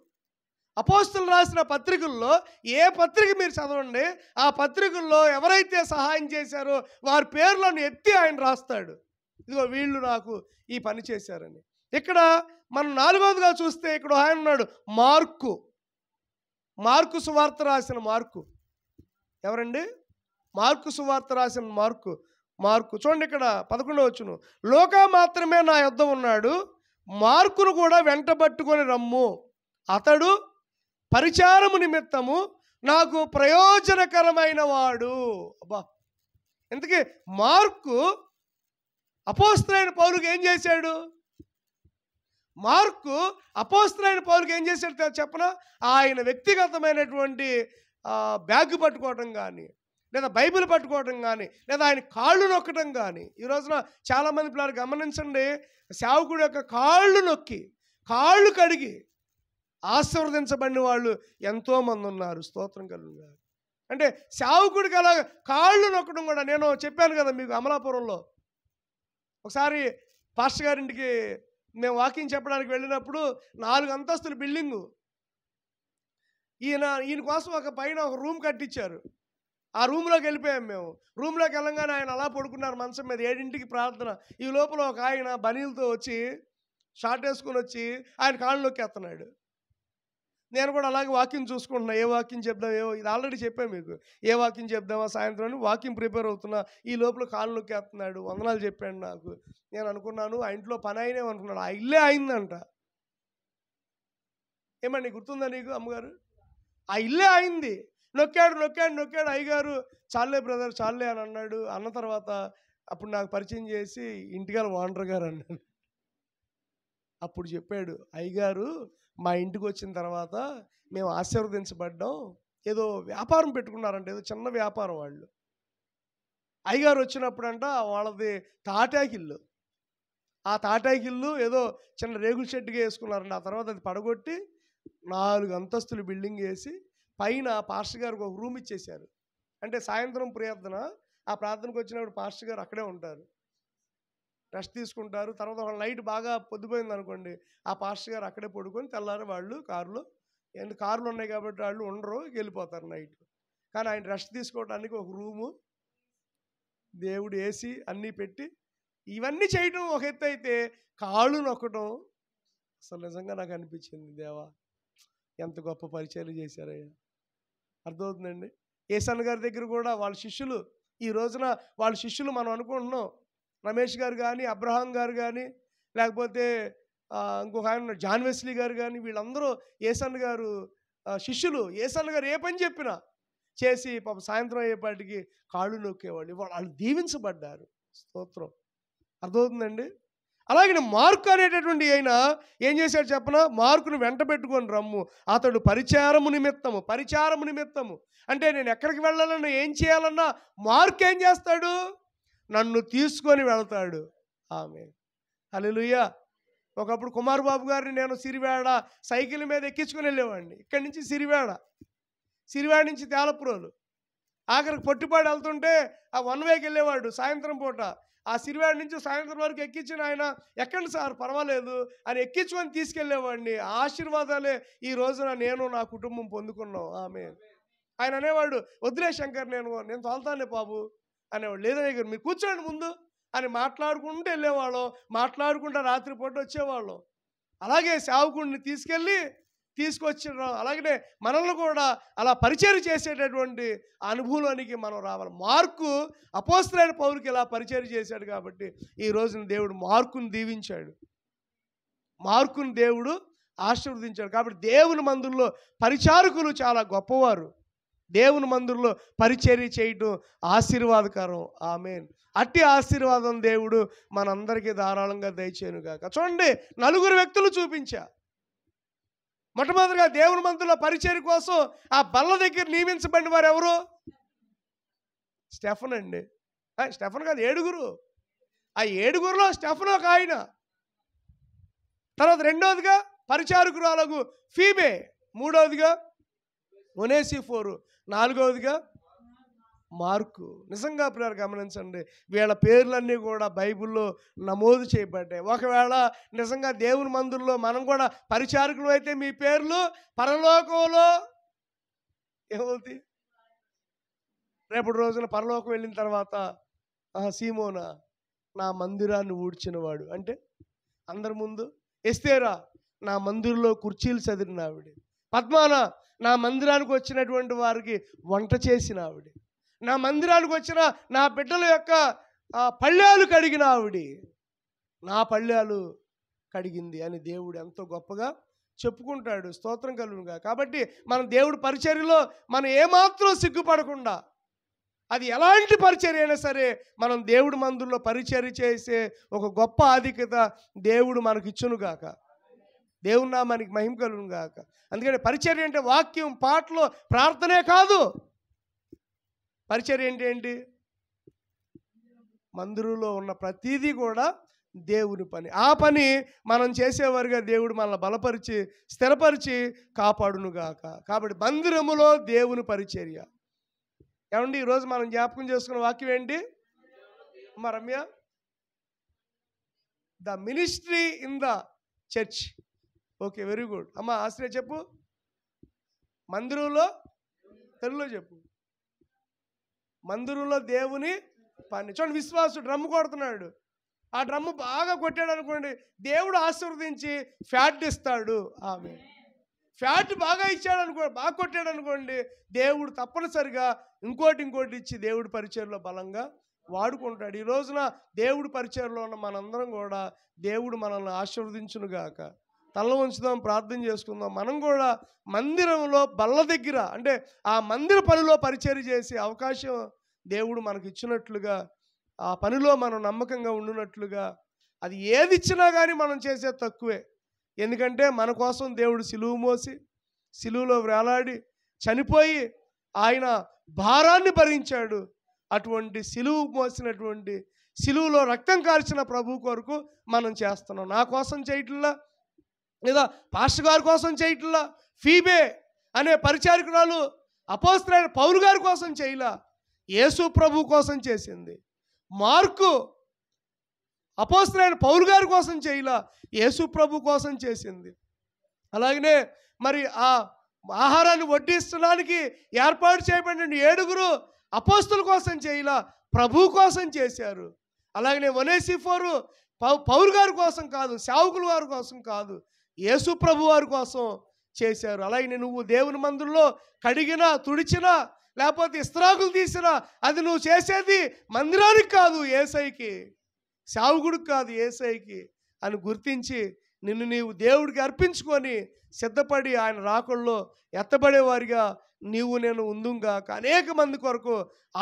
అపోస్తలు రాసిన పత్రికల్లో ఏ పత్రిక మీరు చదవండి, ఆ పత్రికల్లో ఎవరైతే సహాయం చేశారో వారి పేర్లను ఎత్తి ఆయన రాస్తాడు, ఇదిగో వీళ్ళు నాకు ఈ పని చేశారని. ఇక్కడ మనం 4వదిగా చూస్తే ఇక్కడ ఆయన ఉన్నాడు, మార్కు సువార్త రాసిన మార్కు. ఎవరండి? మార్కు సువార్త రాసిన మార్కు. చూడండి, ఇక్కడ 11వ వచనం. లూకా మాత్రమే నా యొద్ద ఉన్నాడు, మార్కును కూడా వెంటబట్టుకొని రమ్ము, అతడు పరిచారము నిమిత్తము నాకు ప్రయోజనకరమైన వాడు. అబ్బా, ఎందుకే మార్కు అపోస్తలుడైన పౌలుకి ఏం చేశాడు? మార్కు అపోస్తలుడైన పౌలుకి ఏం చేశాడు చెప్పనా? ఆయన వ్యక్తిగతమైనటువంటి బ్యాగ్ పట్టుకోవటం కానీ, లేదా బైబిల్ పట్టుకోవటం కానీ, లేదా ఆయన కాళ్ళు నొక్కటం కానీ. ఈ రోజున చాలామంది పిల్లలు గమనించండి, సేవకుడు యొక్క కాళ్ళు నొక్కి, కాళ్ళు కడిగి ఆశీర్వదించబడిన వాళ్ళు ఎంతోమంది ఉన్నారు. స్తోత్రం కలుగును. అంటే సేవకుడికి అలా కాళ్ళు నొక్కడం కూడా, నేను చెప్పాను కదా మీకు, అమలాపురంలో ఒకసారి పాస్టర్ గారింటికి మేము వాకింగ్ చెప్పడానికి వెళ్ళినప్పుడు 4 అంతస్తుల బిల్డింగు, ఈయన కోసం ఒక పైన ఒక రూమ్ కట్టించారు. ఆ రూమ్లోకి వెళ్ళిపోయాం మేము. రూమ్లోకి వెళ్ళంగానే ఆయన అలా పడుకున్నారు మంచం మీద, 7ంటికి ప్రార్థన. ఈ లోపల ఒక ఆయన బనీలతో వచ్చి, షార్ట్ వేసుకొని వచ్చి ఆయన కాళ్ళు నొక్కేస్తున్నాడు. నేను కూడా అలాగే వాకింగ్ చూసుకుంటున్నా, ఏ వాకింగ్ చెప్దాం, ఇది ఆల్రెడీ చెప్పాను మీకు, ఏ వాకింగ్ చెప్దామా సాయంత్రం అని వాకింగ్ ప్రిపేర్ అవుతున్నా. ఈ లోపల కాళ్ళు నొక్కేస్తున్నాడు, వందనాలు చెప్పాడు నాకు. నేను అనుకున్నాను ఆ ఇంట్లో పని అయినేమనుకున్నాడు, ఆ ఇల్లే అయిందంట. ఏమండి, గుర్తుందా నీకు అమ్మగారు? ఆ ఇల్లే అయింది. నొక్కాడు. అయ్యగారు చాలే బ్రదర్ చాలే అని అన్నాడు. అన్న తర్వాత అప్పుడు నాకు పరిచయం చేసి ఇంటికాల ఓనర్ గారు అన్నాడు. అప్పుడు చెప్పాడు, అయ్యగారు మా ఇంటికి వచ్చిన తర్వాత మేము ఆశీర్వదించబడ్డాం. ఏదో వ్యాపారం పెట్టుకున్నారంట, ఏదో చిన్న వ్యాపారం వాళ్ళు. అయ్యగారు వచ్చినప్పుడంట వాళ్ళది తాటాకిల్లు. ఆ తాటాకిల్లు ఏదో చిన్న రేగుల షెడ్డుగా వేసుకున్నారంట. ఆ తర్వాత అది పడగొట్టి 4 అంతస్తులు బిల్డింగ్ వేసి పైన పాస్టర్ గారికి ఒక రూమ్ ఇచ్చేశారు. అంటే సాయంత్రం ప్రార్థన, ఆ ప్రార్థనకు వచ్చినప్పుడు పాస్టర్ గారు అక్కడే ఉంటారు, రెస్ట్ తీసుకుంటారు. తర్వాత వాళ్ళ నైట్ బాగా పొద్దుపోయింది అనుకోండి, ఆ పాస్టర్ గారు అక్కడే పడుకొని తెల్లారి వాళ్ళు కారులో, ఎందుకు కార్లు ఉన్నాయి కాబట్టి వాళ్ళు ఉండరు, వెళ్ళిపోతారు నైట్. కానీ ఆయన రెస్ట్ తీసుకోవడానికి ఒక రూము, దేవుడు ఏసీ అన్నీ పెట్టి ఇవన్నీ చేయడం ఒక ఎత్తు అయితే, కాళ్ళు నొక్కడం అసలు నిజంగా నాకు అనిపించింది, దేవా ఎంత గొప్ప పరిచయాలు చేశారయ్యా. అర్థమవుతుందండి. ఏసన్న గారి దగ్గర కూడా వాళ్ళ శిష్యులు, ఈ రోజున వాళ్ళ శిష్యులు మనం అనుకుంటున్నాం, రమేష్ గారు కానీ, అబ్రహాం గారు కానీ, లేకపోతే ఇంకొక ఆయన జాన్ వెస్లీ గారు కానీ, వీళ్ళందరూ ఏసన్న గారు శిష్యులు. ఏసన్న గారు ఏ పని చెప్పినా చేసి పాప సాయంత్రం అయ్యేపాటికి కాళ్ళు నొక్కేవాళ్ళు. వాళ్ళు దీవించబడ్డారు. స్తోత్రం. అర్థమవుతుందండి. అలాగే మార్కు అనేటటువంటి ఆయన ఏం చేశాడు చెప్పనా, మార్కును వెంట పెట్టుకొని రమ్ము, అతడు పరిచారము నిమిత్తము అంటే నేను ఎక్కడికి వెళ్ళాలన్నా ఏం చేయాలన్నా మార్కు ఏం చేస్తాడు, నన్ను తీసుకొని వెళ్తాడు. ఆమె హల్లెలూయా. ఒకప్పుడు కుమార్ బాబు గారిని నేను సిరివేడ సైకిల్ మీద ఎక్కించుకొని వెళ్ళేవాడిని. ఇక్కడి నుంచి సిరివేడ నుంచి తేలపురోలు, ఆఖరికి పొట్టిపాడు వెళ్తుంటే ఆ 1 వేకి వెళ్ళేవాడు సాయంత్రం పూట. ఆ సిరివేడ నుంచి సాయంత్రం వరకు ఎక్కించిన ఆయన, ఎక్కండి సార్ పర్వాలేదు అని ఎక్కించుకొని తీసుకెళ్ళేవాడిని. ఆ ఆశీర్వాదాలే ఈ రోజున నేను నా కుటుంబం పొందుకున్నాం. ఆమేన్. ఆయన అనేవాడు, వదిలే శంకర్, నేను తోలుతానే బాబు అనేవాడు. లేదనే మీరు కూర్చోండి ముందు అని మాట్లాడుకుంటూ వెళ్ళేవాళ్ళం, మాట్లాడుకుంటూ రాత్రిపూట వచ్చేవాళ్ళం. అలాగే సేవకుడిని తీసుకొచ్చడం, అలాగనే మనల్ని కూడా అలా పరిచయం చేసేటటువంటి అనుభవంలోనికి మనం రావాలి. మార్కు అపోస్తలుడైన పౌలుకి ఇలా పరిచయం చేశాడు కాబట్టి ఈ రోజున దేవుడు మార్కుని దీవించాడు, మార్కుని దేవుడు ఆశీర్వదించాడు. కాబట్టి దేవుని మందిరంలో పరిచారకులు చాలా గొప్పవారు. దేవుని మందిరంలో పరిచర్య చేయటం ఆశీర్వాదకరం. ఆమేన్. అట్టి ఆశీర్వాదం దేవుడు మనందరికీ ధారాళంగా దయచేయను గాక. చూడండి, 4 వ్యక్తులు చూపించా. మొట్టమొదటిగా దేవుని మందిరంలో పరిచర్య కోసం ఆ బల్ల దగ్గర నియమించబడిన వారు ఎవరు? స్టెఫన్ అండి. స్టెఫన్ కాదు, 7. ఆ 7లో స్టెఫన్ ఒక ఆయన. తర్వాత రెండవదిగా పరిచారకురాలకు ఫీబే, మూడవదిగా ఒనేసిఫోరు, నాలుగవదిగా మార్కు. నిజంగా ప్రియులారా గమనించండి, వీళ్ళ పేర్లన్నీ కూడా బైబిల్లో నమోదు చేయబడ్డాయి. ఒకవేళ నిజంగా దేవుని మందిరంలో మనం కూడా పరిచారకులు అయితే మీ పేర్లు పరలోకంలో ఏమవుతాయి? రేపటి రోజున పరలోకం వెళ్ళిన తర్వాత, సీమోనా నా మందిరాన్ని ఊడ్చినవాడు అంటే అందరి ముందు, ఎస్తేరా నా మందిరంలో కుర్చీలు చదిరిన ఆవిడ, పద్మాన నా మందిరానికి వచ్చినటువంటి వారికి వంట చేసిన ఆవిడ, నా మందిరానికి వచ్చిన నా బిడ్డల యొక్క పళ్ళాలు కడిగిన ఆవిడ, నా పళ్ళాలు కడిగింది అని దేవుడు ఎంతో గొప్పగా చెప్పుకుంటాడు. స్తోత్రం కలుగునుగా. కాబట్టి మనం దేవుడి పరిచర్యలో మనం ఏమాత్రం సిగ్గుపడకుండా, అది ఎలాంటి పరిచర్య అయినా సరే మనం దేవుడి మందిరంలో పరిచర్య చేసే ఒక గొప్ప ఆధిక్యత దేవుడు మనకి ఇచ్చునుగాక. దేవుని నామానికి మహిమ కలుగునుగాక. అందుకని పరిచర్య అంటే వాక్యం, పాటలు, ప్రార్థనే కాదు. పరిచర్య ఏంటి? మందిరంలో ఉన్న ప్రతిదీ కూడా దేవుని పని. ఆ పని మనం చేసేవారుగా దేవుడు మనల్ని బలపరిచి స్థిరపరిచి కాపాడునుగాక. కాబట్టి మందిరములో దేవుని పరిచర్య. ఏమండి, ఈరోజు మనం జ్ఞాపకం చేసుకున్న వాక్యం ఏంటి అమ్మా Ramya? The ministry in the church. Okay, very good. అమ్మా ఆశ్రయ చెప్పు. మందిరంలో, తెలుగులో చెప్పు. మందిరంలో దేవుని పని. చూడండి, విశ్వాసుడు డ్రమ్ము కొడుతున్నాడు. ఆ డ్రమ్ము బాగా కొట్టాడు అనుకోండి, దేవుడు ఆశీర్వదించి ఫ్యాట్ ఇస్తాడు. ఆమె ఫ్యాట్ బాగా ఇచ్చాడు అనుకో, బాగా కొట్టాడు అనుకోండి, దేవుడు తప్పనిసరిగా ఇంకోటి ఇచ్చి దేవుడి పరిచర్లో బలంగా వాడుకుంటాడు. ఈ రోజున దేవుడి పరిచర్లో ఉన్న మనందరం కూడా దేవుడు మనల్ని ఆశీర్వదించునుగాక. తల ఉంచుదాం, ప్రార్థన చేసుకుందాం. మనం కూడా మందిరంలో బల్ల దగ్గర, అంటే ఆ మందిర పనిలో పరిచర్య చేసే అవకాశం దేవుడు మనకి ఇచ్చినట్లుగా, ఆ పనిలో మనం నమ్మకంగా ఉండినట్లుగా, అది ఏది ఇచ్చినా కానీ మనం చేసేది తక్కువే. ఎందుకంటే మన కోసం దేవుడు సిలువ మోసి సిలువలో వేలాడి చనిపోయి ఆయన భారాన్ని భరించాడు. అటువంటి సిలువ మోసినటువంటి సిలువలో రక్తం కార్చిన ప్రభు కొరకు మనం చేస్తున్నాం. నా కోసం చేయట్లా, లేదా పాస్టర్ గారి కోసం చేయట్లా, ఫీబే అనే పరిచారకురాలు అపోస్తలుడైన పౌలు గారి కోసం చేయలా, యేసు ప్రభు కోసం చేసింది. మార్కు అపోస్తలుడైన పౌలు గారి కోసం చేయలా, యేసు ప్రభు కోసం చేసింది. అలాగనే మరి ఆ ఆహారాన్ని వడ్డిస్తడానికి ఏర్పాటు చేయబడిన 7 అపోస్తల కోసం చేయలా, ప్రభు కోసం చేశారు. అలాగనే ఒనేసిఫోరు పౌలు గారి కోసం కాదు, సేవకుల వారి కోసం కాదు, యేసు ప్రభు వారి కోసం చేశారు. అలాగే నువ్వు దేవుని మందిరంలో కడిగినా, తుడిచినా, లేకపోతే ఇస్త్రాకులు తీసినా అది నువ్వు చేసేది మందిరానికి కాదు, యేసయ్యకి, సేవకుడికి కాదు, యేసయ్యకి అని గుర్తించి నిన్ను నీవు దేవుడికి అర్పించుకొని సిద్ధపడి ఆయన రాకల్లో ఎత్తబడేవారిగా నీవు నేను ఉందుంగాక. అనేక మంది కొరకు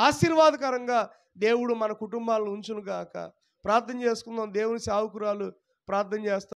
ఆశీర్వాదకరంగా దేవుడు మన కుటుంబాలను ఉంచునుగాక. ప్రార్థన చేసుకుందాం. దేవుని సేవకురాలు ప్రార్థన చేస్తాం.